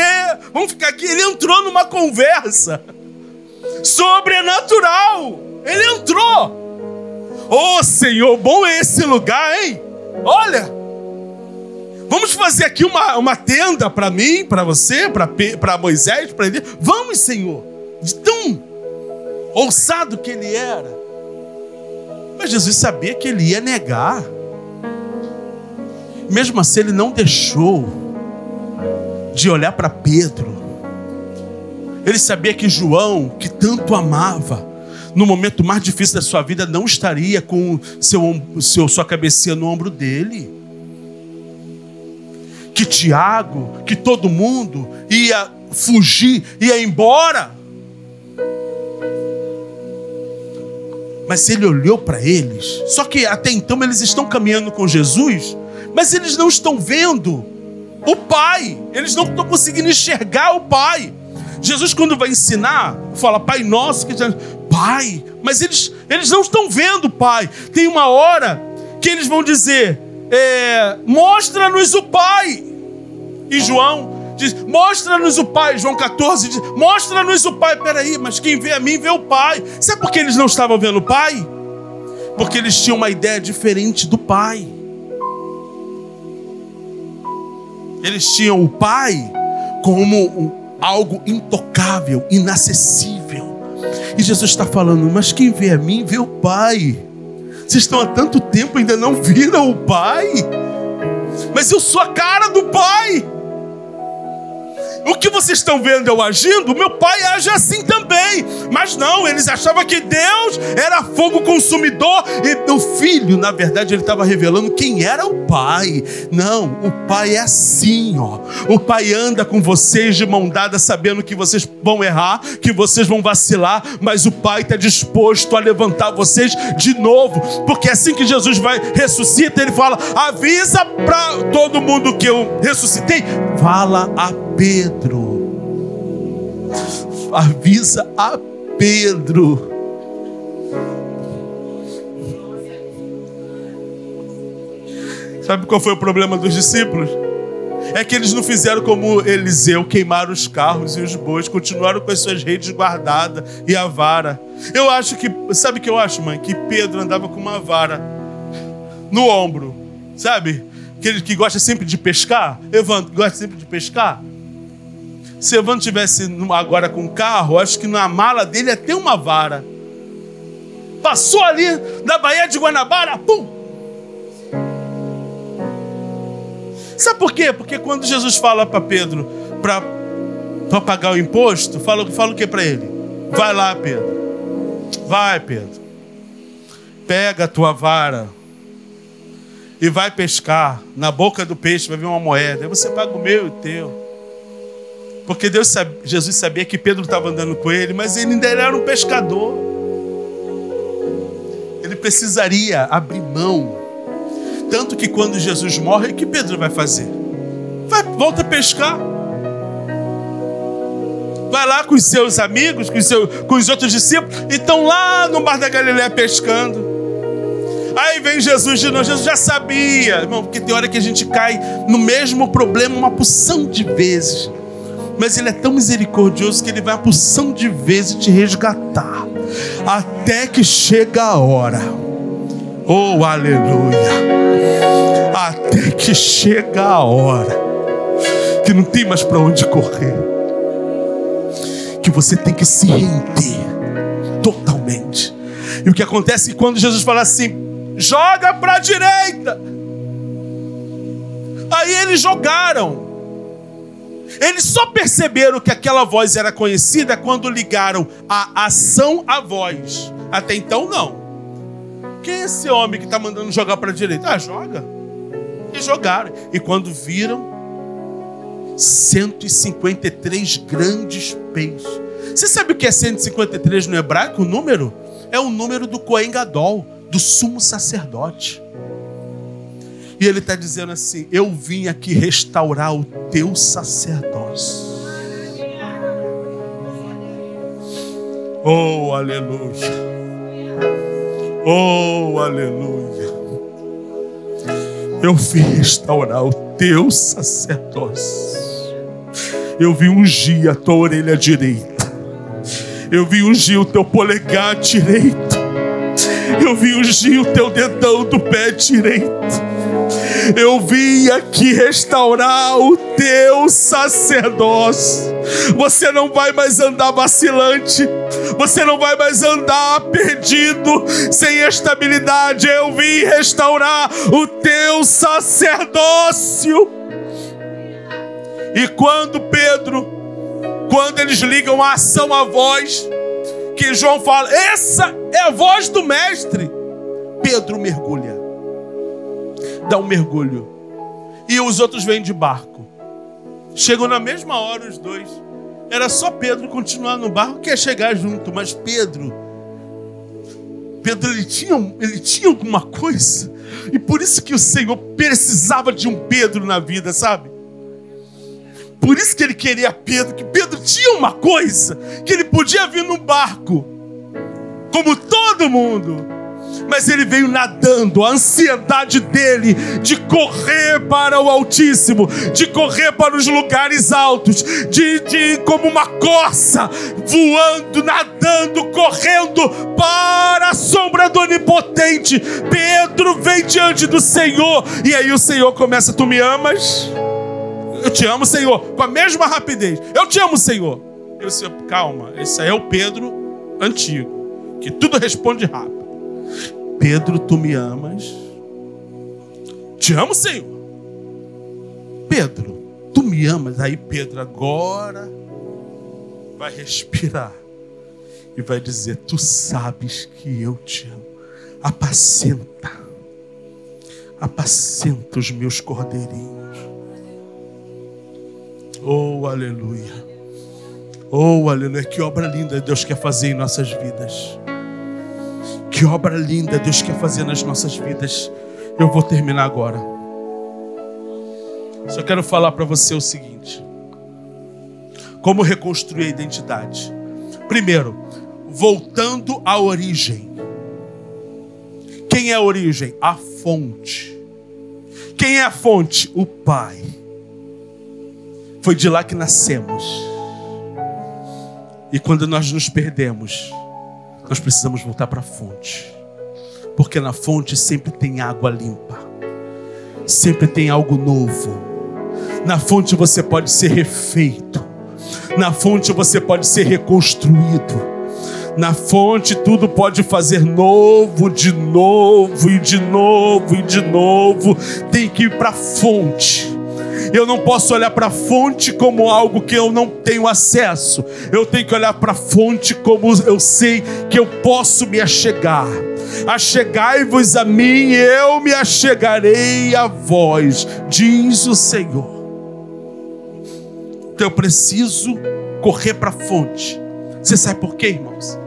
Vamos ficar aqui. Ele entrou numa conversa sobrenatural. Ele entrou. Oh, Senhor, bom é esse lugar, hein? Olha, vamos fazer aqui uma tenda para mim, para você, para Moisés, para ele. Vamos, Senhor. De tão ousado que ele era. Mas Jesus sabia que ele ia negar. Mesmo assim, ele não deixou de olhar para Pedro. Ele sabia que João, que tanto amava, no momento mais difícil da sua vida, não estaria com sua cabecinha no ombro dele. Que Tiago, que todo mundo ia fugir, ia embora. Mas ele olhou para eles. Só que até então eles estão caminhando com Jesus, mas eles não estão vendo o Pai. Eles não estão conseguindo enxergar o Pai. Jesus, quando vai ensinar, fala Pai Nosso, que Pai, mas eles não estão vendo o Pai. Tem uma hora que eles vão dizer, mostra-nos o Pai. E João diz, mostra-nos o Pai. João 14 diz, mostra-nos o Pai. Peraí, mas quem vê a mim vê o Pai. Sabe por que eles não estavam vendo o Pai? Porque eles tinham uma ideia diferente do Pai. Eles tinham o Pai como algo intocável, inacessível. E Jesus está falando, mas quem vê a mim vê o Pai. Vocês estão há tanto tempo e ainda não viram o Pai? Mas eu sou a cara do Pai. O que vocês estão vendo eu agindo, meu Pai age assim também. Mas não, eles achavam que Deus era fogo consumidor. E o Filho, na verdade, ele estava revelando quem era o Pai. Não, o Pai é assim, ó. O Pai anda com vocês de mão dada, sabendo que vocês vão errar, que vocês vão vacilar. Mas o Pai está disposto a levantar vocês de novo. Porque assim que Jesus ressuscita, ele fala, avisa para todo mundo que eu ressuscitei. Fala a Pedro. Avisa a Pedro. Sabe qual foi o problema dos discípulos? É que eles não fizeram como Eliseu, queimaram os carros e os bois, continuaram com as suas redes guardadas e a vara. Eu acho que, sabe o que eu acho, mãe? Que Pedro andava com uma vara no ombro, sabe? Aquele que gosta sempre de pescar. Evandro gosta sempre de pescar. Se Evandro tivesse agora com um carro, acho que na mala dele ia ter uma vara. Passou ali da Baía de Guanabara, pum! Sabe por quê? Porque quando Jesus fala para Pedro para pagar o imposto, fala o que para ele? Vai lá, Pedro. Vai, Pedro. Pega a tua vara e vai pescar. Na boca do peixe vai vir uma moeda. Aí você paga o meu e o teu. Porque Jesus sabia que Pedro estava andando com ele, mas ele ainda era um pescador. Ele precisaria abrir mão. Tanto que quando Jesus morre, o que Pedro vai fazer? Volta a pescar. Vai lá com os seus amigos, com os outros discípulos, e estão lá no Mar da Galileia pescando. Aí vem Jesus de novo. Jesus já sabia, irmão, porque tem hora que a gente cai no mesmo problema uma porção de vezes. Mas ele é tão misericordioso que ele vai uma porção de vezes te resgatar. Até que chega a hora. Oh, aleluia. Até que chega a hora. Que não tem mais para onde correr. Que você tem que se render totalmente. E o que acontece é que quando Jesus fala assim, joga para a direita. Aí eles jogaram. Eles só perceberam que aquela voz era conhecida quando ligaram a ação à voz. Até então, não. Quem é esse homem que está mandando jogar para a direita? Ah, joga. E jogaram. E quando viram, 153 grandes peixes. Você sabe o que é 153 no hebraico, o número? É o número do Cohen Gadol, do sumo sacerdote. E ele está dizendo assim, eu vim aqui restaurar o teu sacerdócio. Oh, aleluia. Oh, aleluia. Eu vim restaurar o teu sacerdócio. Eu vim ungir a tua orelha direita. Eu vim ungir o teu polegar direito. Eu vim ungir o teu dedão do pé direito. Eu vim aqui restaurar o teu sacerdócio. Você não vai mais andar vacilante. Você não vai mais andar perdido, sem estabilidade. Eu vim restaurar o teu sacerdócio. E quando Pedro Quando eles ligam a ação à voz, que João fala, essa é a voz do mestre. Pedro mergulha, dá um mergulho, e os outros vêm de barco. Chegam na mesma hora os dois. Era só Pedro continuar no barco, que ia chegar junto. Mas Pedro ele tinha alguma coisa. E por isso que o Senhor precisava de um Pedro na vida, sabe? Por isso que ele queria Pedro, que Pedro tinha uma coisa, que ele podia vir no barco, como todo mundo, mas ele veio nadando. A ansiedade dele de correr para o Altíssimo, de correr para os lugares altos, de como uma corça, voando, nadando, correndo para a sombra do Onipotente. Pedro vem diante do Senhor, e aí o Senhor começa: tu me amas? Eu te amo, Senhor, com a mesma rapidez. Eu te amo, Senhor. E o Senhor, calma, esse aí é o Pedro antigo, que tudo responde rápido. Pedro, tu me amas? Te amo, Senhor. Pedro, tu me amas? Aí Pedro agora vai respirar e vai dizer: tu sabes que eu te amo. Apacenta os meus cordeirinhos. Oh, aleluia. Oh, aleluia. Que obra linda Deus quer fazer em nossas vidas. Que obra linda Deus quer fazer nas nossas vidas. Eu vou terminar agora. Só quero falar para você o seguinte: como reconstruir a identidade. Primeiro, voltando à origem. Quem é a origem? A fonte. Quem é a fonte? O Pai. Foi de lá que nascemos. E quando nós nos perdemos, nós precisamos voltar para a fonte. Porque na fonte sempre tem água limpa. Sempre tem algo novo. Na fonte você pode ser refeito. Na fonte você pode ser reconstruído. Na fonte tudo pode fazer novo, de novo, e de novo, e de novo. Tem que ir para a fonte. Eu não posso olhar para a fonte como algo que eu não tenho acesso. Eu tenho que olhar para a fonte como eu sei que eu posso me achegar. Achegai-vos a mim, eu me achegarei a vós, diz o Senhor. Então eu preciso correr para a fonte. Você sabe por quê, irmãos?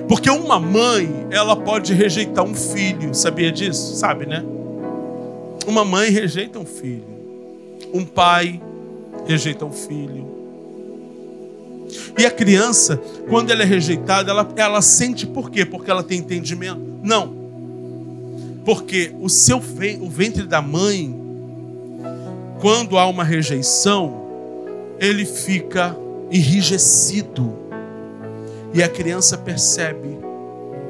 Porque uma mãe, ela pode rejeitar um filho. Sabia disso? Sabe, né? Uma mãe rejeita um filho. Um pai rejeita um filho. E a criança, quando ela é rejeitada, ela sente por quê? Porque ela tem entendimento? Não. Porque o ventre da mãe, quando há uma rejeição, ele fica enrijecido. E a criança percebe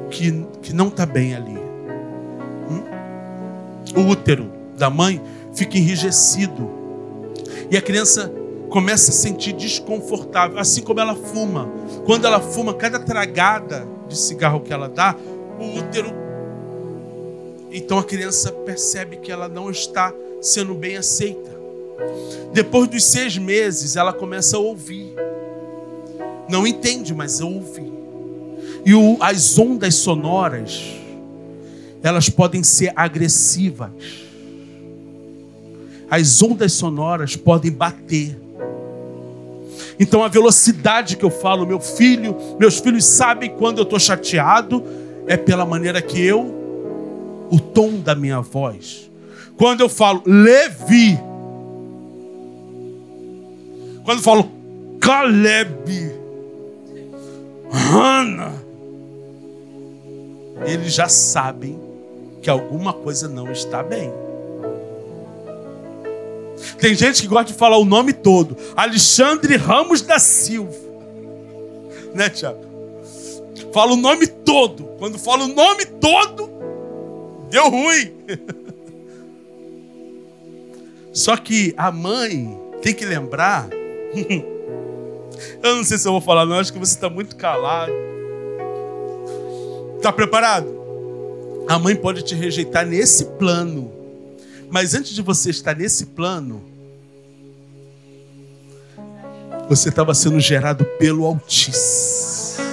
que não está bem ali. O útero da mãe fica enrijecido. E a criança começa a se sentir desconfortável, assim como ela fuma. Quando ela fuma, cada tragada de cigarro que ela dá, o útero... Então a criança percebe que ela não está sendo bem aceita. Depois dos 6 meses, ela começa a ouvir. Não entende, mas ouve. E as ondas sonoras, elas podem ser agressivas. As ondas sonoras podem bater. Então a velocidade que eu falo, meus filhos sabem quando eu estou chateado, é pela maneira que o tom da minha voz. Quando eu falo Levi, quando eu falo Caleb, Hannah, eles já sabem que alguma coisa não está bem. Tem gente que gosta de falar o nome todo. Alexandre Ramos da Silva. Né, Tiago? Fala o nome todo. Quando fala o nome todo, deu ruim. Só que a mãe tem que lembrar. Eu não sei se eu vou falar, não. Acho que você está muito calado. Está preparado? A mãe pode te rejeitar nesse plano. Mas antes de você estar nesse plano, Você estava sendo gerado pelo Altíssimo.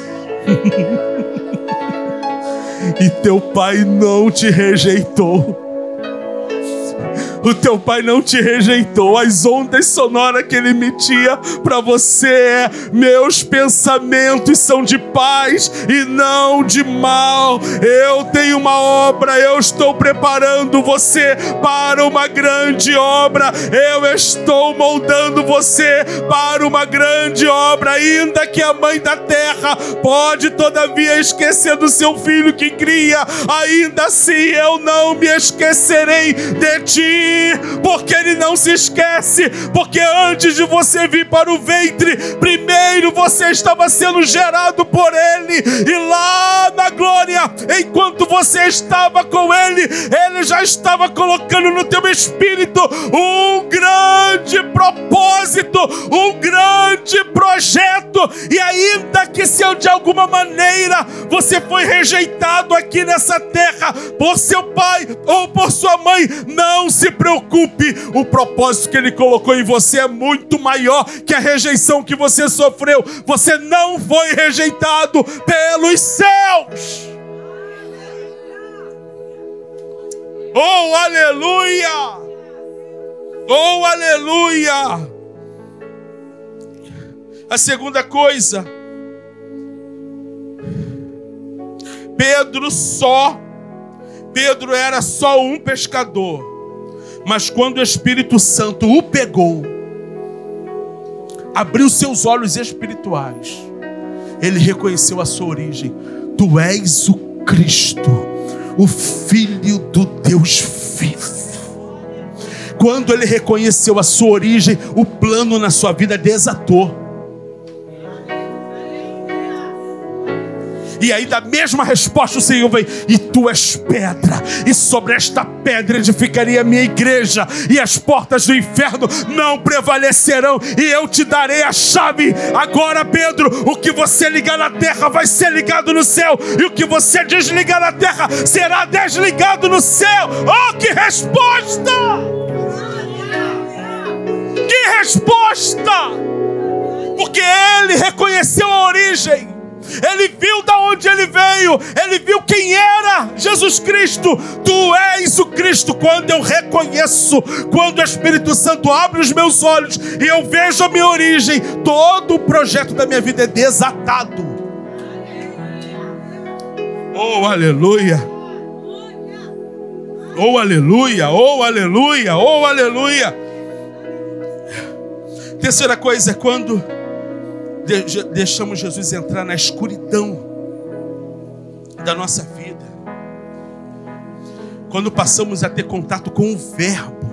E teu pai não te rejeitou. O teu pai não te rejeitou. As ondas sonoras que ele emitia para você é: meus pensamentos são de paz e não de mal. Eu tenho uma obra, eu estou preparando você para uma grande obra. Eu estou moldando você para uma grande obra. Ainda que a mãe da terra pode todavia esquecer do seu filho que cria, ainda assim eu não me esquecerei de ti. Porque ele não se esquece, porque antes de você vir para o ventre, primeiro você estava sendo gerado por ele, e lá na glória, enquanto você estava com ele, ele já estava colocando no teu espírito um grande propósito, um grande projeto. E ainda que se de alguma maneira você foi rejeitado aqui nessa terra por seu pai ou por sua mãe, não se preocupe, o propósito que ele colocou em você é muito maior que a rejeição que você sofreu. Você não foi rejeitado pelos céus. Oh, aleluia! Oh, aleluia! A segunda coisa, Pedro era só um pescador. Mas quando o Espírito Santo o pegou, abriu seus olhos espirituais, ele reconheceu a sua origem. Tu és o Cristo, o Filho do Deus vivo. Quando ele reconheceu a sua origem, o plano na sua vida desatou. E aí da mesma resposta o Senhor vem: e tu és pedra, e sobre esta pedra edificaria a minha igreja, e as portas do inferno não prevalecerão, e eu te darei a chave. Agora, Pedro, o que você ligar na terra vai ser ligado no céu, e o que você desligar na terra será desligado no céu. Oh, que resposta! Que resposta! Porque ele reconheceu a origem. Ele viu de onde ele veio, ele viu quem era Jesus Cristo. Tu és o Cristo. Quando eu reconheço, quando o Espírito Santo abre os meus olhos e eu vejo a minha origem, todo o projeto da minha vida é desatado. Oh, aleluia! Oh, aleluia! Oh, aleluia! Oh, aleluia! Terceira coisa é quando deixamos Jesus entrar na escuridão da nossa vida. Quando passamos a ter contato com o Verbo.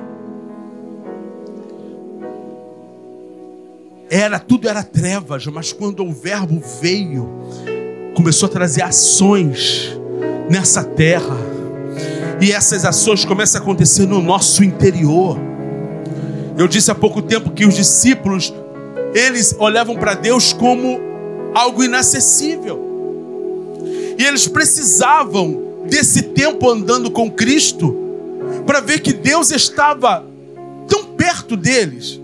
Tudo era trevas, mas quando o Verbo veio, começou a trazer ações nessa terra. E essas ações começam a acontecer no nosso interior. Eu disse há pouco tempo que os discípulos, eles olhavam para Deus como algo inacessível. E eles precisavam desse tempo andando com Cristo para ver que Deus estava tão perto deles,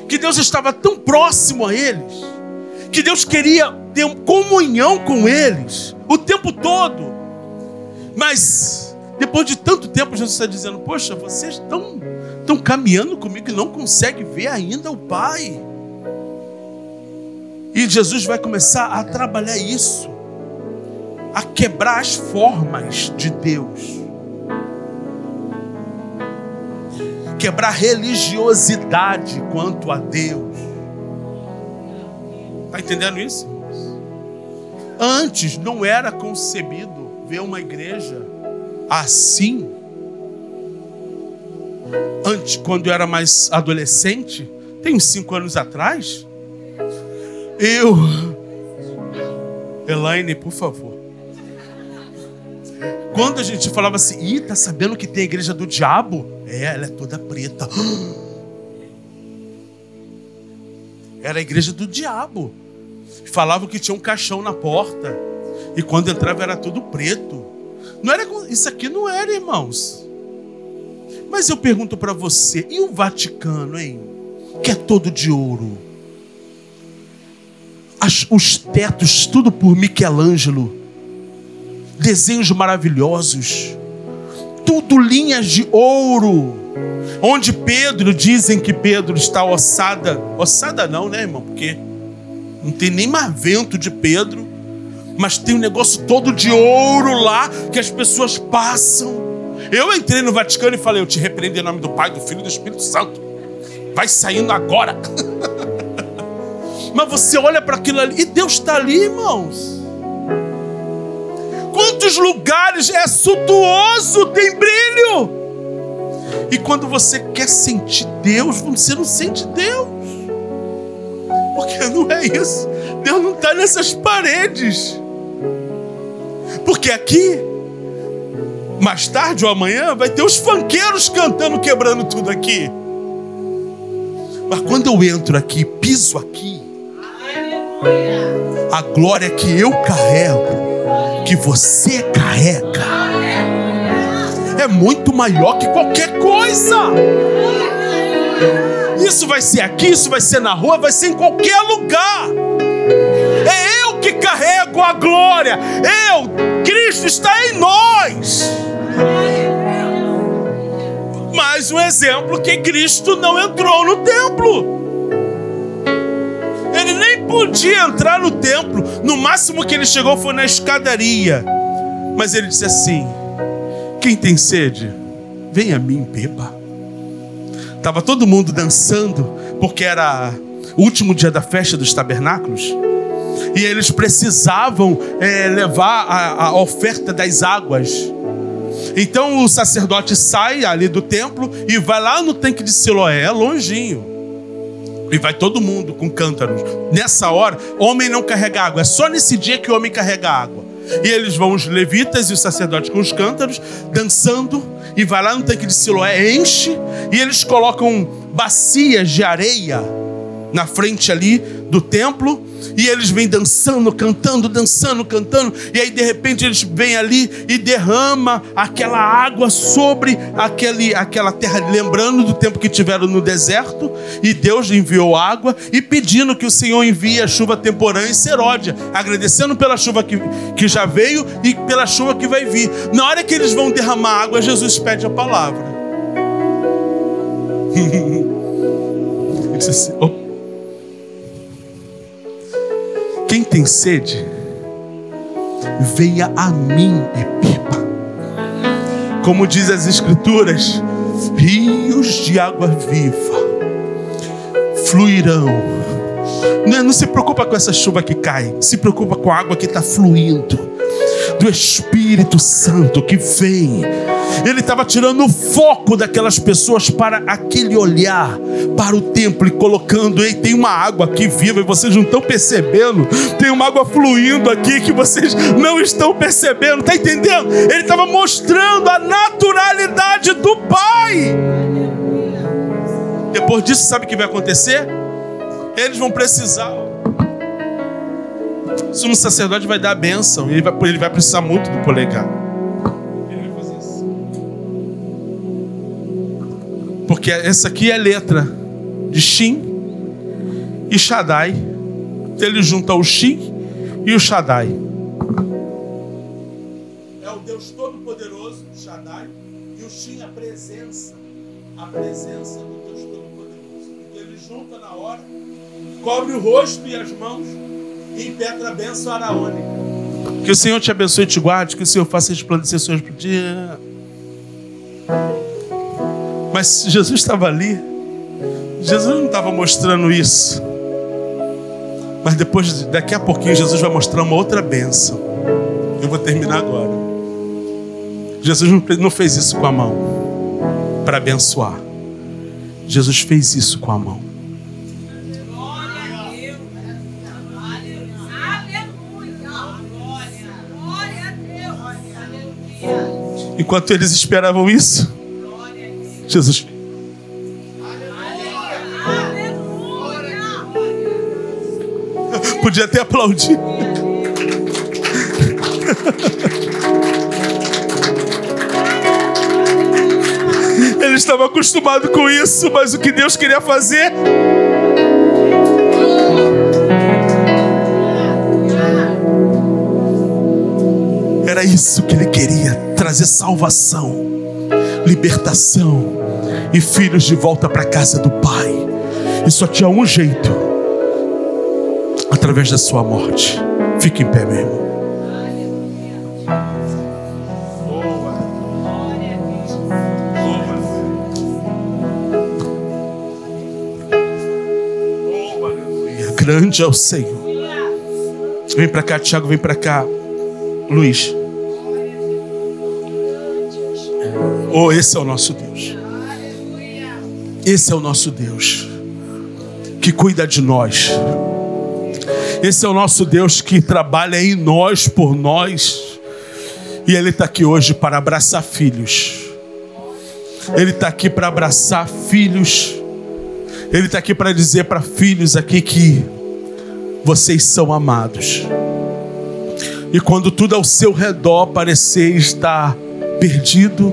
que Deus estava tão próximo a eles, que Deus queria ter comunhão com eles o tempo todo. Mas depois de tanto tempo, Jesus está dizendo: poxa, vocês estão caminhando comigo e não conseguem ver ainda o Pai. E Jesus vai começar a trabalhar isso, a quebrar as formas de Deus, quebrar a religiosidade quanto a Deus. Está entendendo isso? Antes não era concebido ver uma igreja assim. Antes, quando eu era mais adolescente, tem uns 5 anos atrás, Elaine, por favor. Quando a gente falava assim: tá sabendo que tem a igreja do diabo? Ela é toda preta. Era a igreja do diabo. Falavam que tinha um caixão na porta, e quando entrava era tudo preto. Não era, isso aqui não era, irmãos. Mas eu pergunto para você, e o Vaticano, hein? Que é todo de ouro. os tetos, tudo por Michelangelo. Desenhos maravilhosos. Tudo linhas de ouro. Onde Pedro, dizem que Pedro está ossada. Ossada não, né, irmão? Porque não tem nem mais vento de Pedro. Mas tem um negócio todo de ouro lá que as pessoas passam. Eu entrei no Vaticano e falei: eu te repreendo em nome do Pai, do Filho e do Espírito Santo. Vai saindo agora. Mas você olha para aquilo ali e Deus está ali, irmãos. Quantos lugares é suntuoso, tem brilho. E quando você quer sentir Deus, você não sente Deus. Porque não é isso. Deus não está nessas paredes. Porque aqui, mais tarde ou amanhã, vai ter os funkeiros cantando, quebrando tudo aqui. Mas quando eu entro aqui, piso aqui, a glória que eu carrego, que você carrega, é muito maior que qualquer coisa. Isso vai ser aqui, isso vai ser na rua, vai ser em qualquer lugar. É eu que carrego a glória. Cristo está em nós. Mais um exemplo que Cristo não entrou no templo. Ele nem podia entrar no templo. No máximo que ele chegou foi na escadaria. Mas ele disse assim: quem tem sede, vem a mim, beba. Estava todo mundo dançando, porque era o último dia da festa dos tabernáculos. E eles precisavam levar a oferta das águas. Então o sacerdote sai ali do templo e vai lá no tanque de Siloé, longinho. E vai todo mundo com cântaros. Nessa hora, homem não carrega água. É só nesse dia que o homem carrega água. E eles vão, os levitas e os sacerdotes com os cântaros, dançando. E vai lá no tanque de Siloé, enche. E eles colocam bacias de areia na frente ali do templo. E eles vêm dançando, cantando, dançando, cantando. E aí de repente eles vêm ali e derrama aquela água sobre aquela terra. Lembrando do tempo que tiveram no deserto. E Deus enviou água e pedindo que o Senhor envie a chuva temporânea e seródia. Agradecendo pela chuva que já veio e pela chuva que vai vir. Na hora que eles vão derramar água, Jesus pede a palavra. Ele disse assim: oh. Quem tem sede, venha a mim e beba. Como diz as Escrituras, rios de água viva fluirão. Não se preocupa com essa chuva que cai, se preocupa com a água que está fluindo, do Espírito Santo que vem. Ele estava tirando o foco daquelas pessoas para aquele olhar para o templo e colocando: ei, tem uma água aqui viva e vocês não estão percebendo. Tem uma água fluindo aqui que vocês não estão percebendo. Está entendendo? Ele estava mostrando a naturalidade do Pai. Depois disso, sabe o que vai acontecer? Eles vão precisar. O sumo sacerdote vai dar a bênção e ele vai precisar muito do polegar. Porque essa aqui é a letra de Shin e Shaddai. Ele junta o Shin e o Shaddai. É o Deus Todo-Poderoso, Shaddai, e o Shin, a presença do Deus Todo-Poderoso. Ele junta na hora, cobre o rosto e as mãos e impetra a bênção araônica. Que o Senhor te abençoe e te guarde, que o Senhor faça resplandecer seus por dia. Mas Jesus estava ali. Jesus não estava mostrando isso. Mas daqui a pouquinho, Jesus vai mostrar uma outra bênção. Eu vou terminar agora. Jesus não fez isso com a mão para abençoar. Jesus fez isso com a mão. Enquanto eles esperavam isso, Jesus. Podia até aplaudir. Ele estava acostumado com isso, mas o que Deus queria fazer isso que Ele queria, trazer salvação, libertação e filhos de volta para a casa do Pai. E só tinha um jeito: através da sua morte. Fique em pé, meu irmão. Grande é o Senhor. Vem para cá, Tiago, vem para cá, Luiz. Oh, esse é o nosso Deus. Esse é o nosso Deus que cuida de nós. Esse é o nosso Deus que trabalha em nós, por nós. E Ele está aqui hoje para abraçar filhos. Ele está aqui para abraçar filhos. Ele está aqui para dizer para filhos aqui que vocês são amados. E quando tudo ao seu redor parecer estar perdido,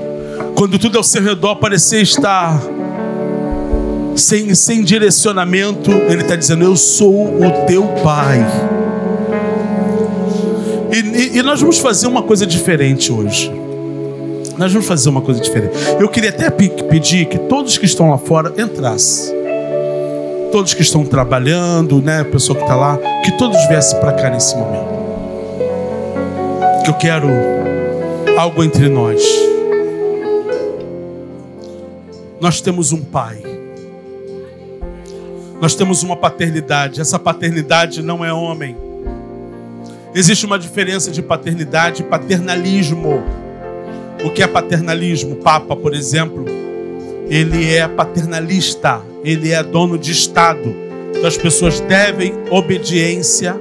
quando tudo ao seu redor parecer estar sem direcionamento, Ele está dizendo: eu sou o teu Pai. E nós vamos fazer uma coisa diferente hoje. Nós vamos fazer uma coisa diferente. Eu queria até pedir que todos que estão lá fora entrassem. Todos que estão trabalhando, né, a pessoa que está lá, que todos viessem para cá nesse momento. Que eu quero algo entre nós. Nós temos um Pai. Nós temos uma paternidade. Essa paternidade não é homem. Existe uma diferença de paternidade e paternalismo. O que é paternalismo? O Papa, por exemplo, ele é paternalista. Ele é dono de Estado. Então as pessoas devem obediência.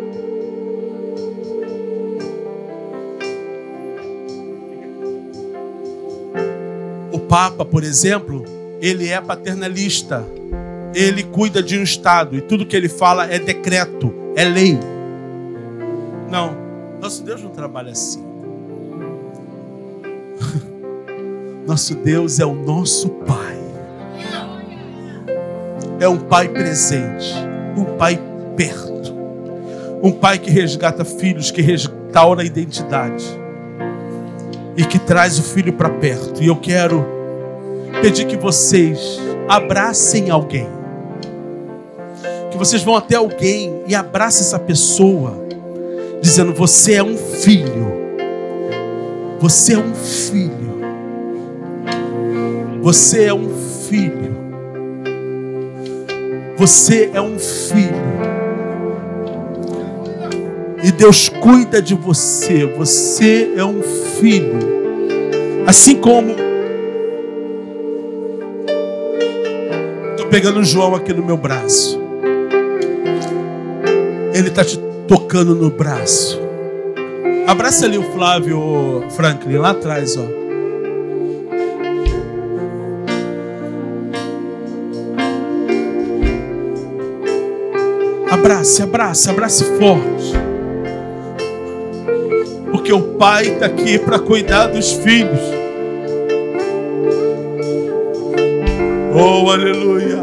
O Papa, por exemplo, ele é paternalista. Ele cuida de um Estado. E tudo que ele fala é decreto, é lei. Não, nosso Deus não trabalha assim. Nosso Deus é o nosso Pai. É um Pai presente, um Pai perto, um Pai que resgata filhos, que restaura a identidade e que traz o filho para perto. E eu quero pedir que vocês abracem alguém, que vocês vão até alguém e abracem essa pessoa, dizendo: você é um filho, você é um filho, você é um filho. Você é um filho. E Deus cuida de você. Você é um filho. Assim como... Estou pegando o João aqui no meu braço. Ele está te tocando no braço. Abraça ali o Flávio Franklin, lá atrás, ó. Abrace, abrace, abrace forte. Porque o Pai está aqui para cuidar dos filhos. Oh, aleluia.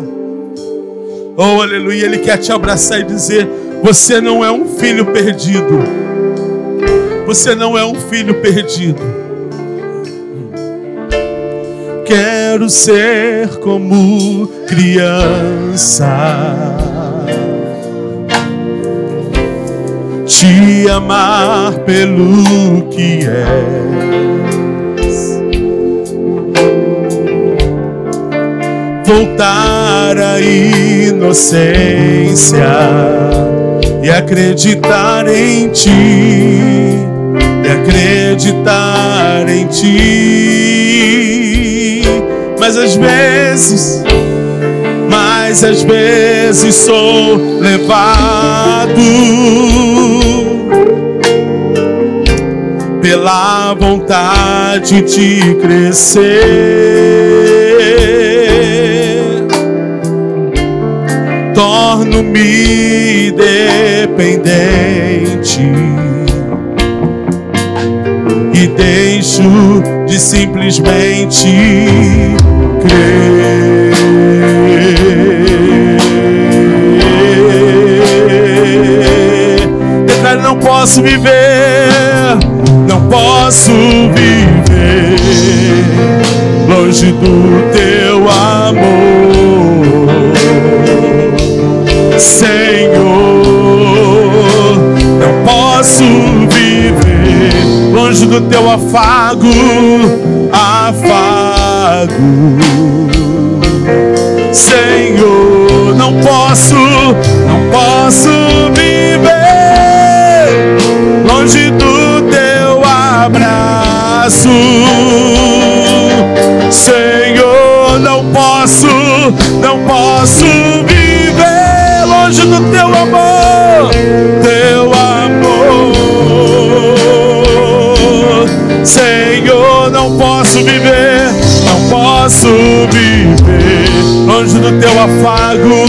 Oh, aleluia. Ele quer te abraçar e dizer: você não é um filho perdido. Você não é um filho perdido. Quero ser como criança, te amar pelo que és, voltar à inocência e acreditar em ti, e acreditar em ti. Mas às vezes sou levado pela vontade de crescer, torno-me dependente e deixo de simplesmente crer. Declaro: não posso viver, não posso viver longe do teu amor, Senhor. Não posso viver longe do teu afago, Senhor. Não posso viver longe do teu abraço, Senhor. Não posso viver longe do teu amor, Senhor. Não posso viver longe do teu afago,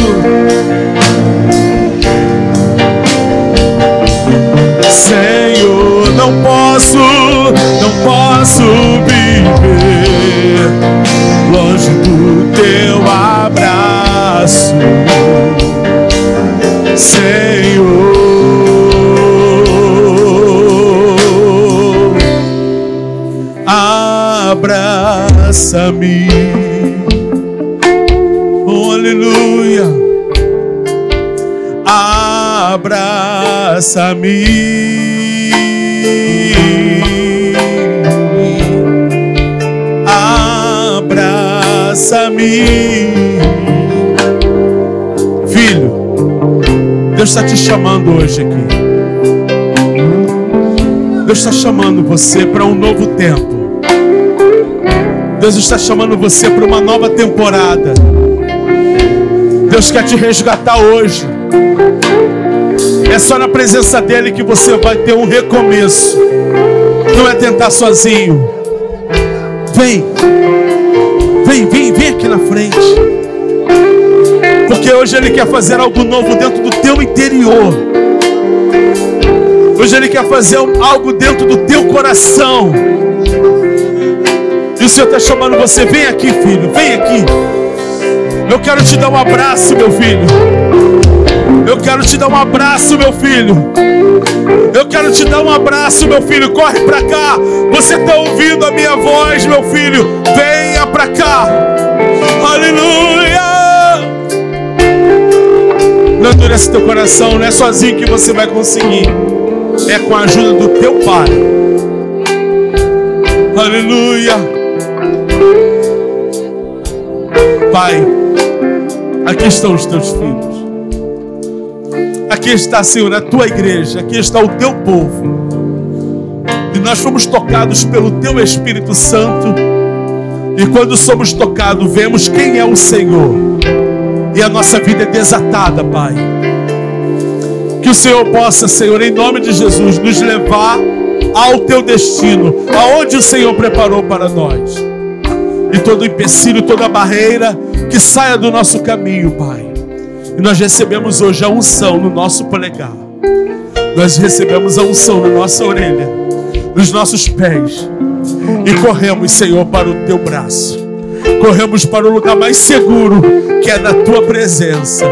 Senhor. Não posso viver longe do teu abraço, Senhor. Abraça-me, oh, aleluia. Abraça-me, abraça-me. Filho, Deus está te chamando hoje aqui. Deus está chamando você para um novo tempo. Deus está chamando você para uma nova temporada. Deus quer te resgatar hoje. É só na presença dele que você vai ter um recomeço. Não é tentar sozinho. Vem aqui na frente. Porque hoje ele quer fazer algo novo dentro do teu interior. Hoje ele quer fazer algo dentro do teu coração. E o Senhor está chamando você. Vem aqui, filho, vem aqui. Eu quero te dar um abraço, meu filho. Eu quero te dar um abraço, meu filho. Eu quero te dar um abraço, meu filho. Corre pra cá. Você está ouvindo a minha voz, meu filho? Venha pra cá. Aleluia. Não endurece teu coração. Não é sozinho que você vai conseguir. É com a ajuda do teu Pai. Aleluia. Pai, aqui estão os teus filhos. Aqui está, Senhor, a tua igreja. Aqui está o teu povo. E nós fomos tocados pelo teu Espírito Santo. E quando somos tocados, vemos quem é o Senhor. E a nossa vida é desatada, Pai. Que o Senhor possa, Senhor, em nome de Jesus, nos levar ao teu destino, aonde o Senhor preparou para nós. E todo empecilho, toda barreira que saia do nosso caminho, Pai. E nós recebemos hoje a unção no nosso polegar. Nós recebemos a unção na nossa orelha, nos nossos pés. E corremos, Senhor, para o teu braço. Corremos para o lugar mais seguro, que é na tua presença.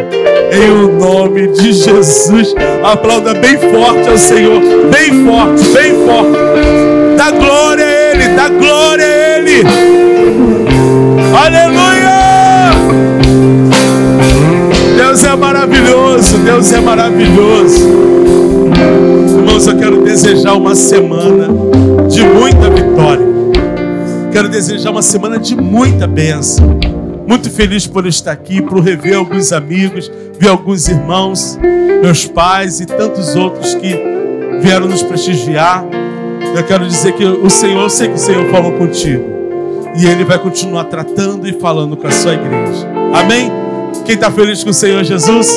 Em o nome de Jesus. Aplauda bem forte ao Senhor. Bem forte, bem forte. Dá glória a Ele, dá glória a Ele. Aleluia! Deus é maravilhoso, Deus é maravilhoso. Irmãos, eu quero desejar uma semana de muita vitória. Quero desejar uma semana de muita bênção. Muito feliz por estar aqui, por rever alguns amigos, ver alguns irmãos, meus pais e tantos outros que vieram nos prestigiar. Eu quero dizer que o Senhor, eu sei que o Senhor falou contigo. E Ele vai continuar tratando e falando com a sua igreja. Amém? Quem está feliz com o Senhor Jesus?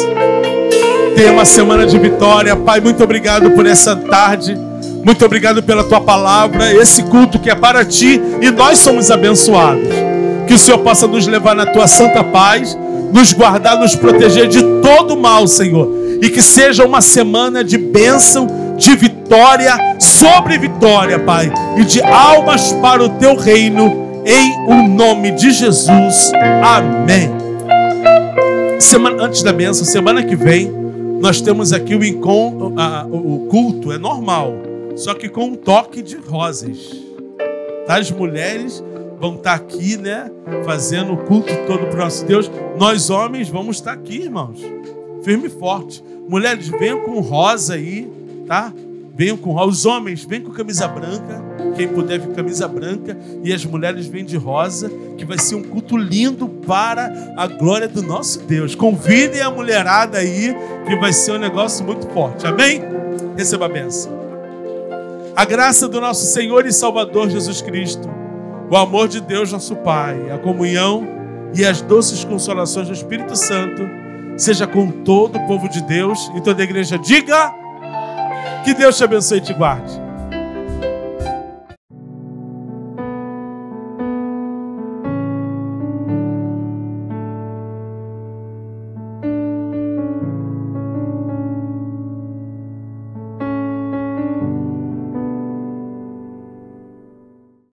Tenha uma semana de vitória. Pai, muito obrigado por essa tarde. Muito obrigado pela Tua palavra. Esse culto que é para Ti e nós somos abençoados. Que o Senhor possa nos levar na Tua santa paz, nos guardar, nos proteger de todo mal, Senhor. E que seja uma semana de bênção, de vitória sobre vitória, Pai. E de almas para o Teu reino. Em o nome de Jesus. Amém. Antes da bênção, semana que vem, nós temos aqui o encontro, o culto, é normal. só que com um toque de rosas. As mulheres vão estar aqui, né, fazendo o culto todo para o nosso Deus. Nós homens vamos estar aqui, irmãos, firme e forte. Mulheres, venham com rosa aí, tá? Venham com rosa. Os homens, vêm com camisa branca. Quem puder vir com camisa branca. E as mulheres vêm de rosa. Que vai ser um culto lindo para a glória do nosso Deus. Convidem a mulherada aí, que vai ser um negócio muito forte. Amém? Receba a bênção. A graça do nosso Senhor e Salvador Jesus Cristo, o amor de Deus nosso Pai, a comunhão e as doces consolações do Espírito Santo seja com todo o povo de Deus. E toda a igreja diga: que Deus te abençoe e te guarde.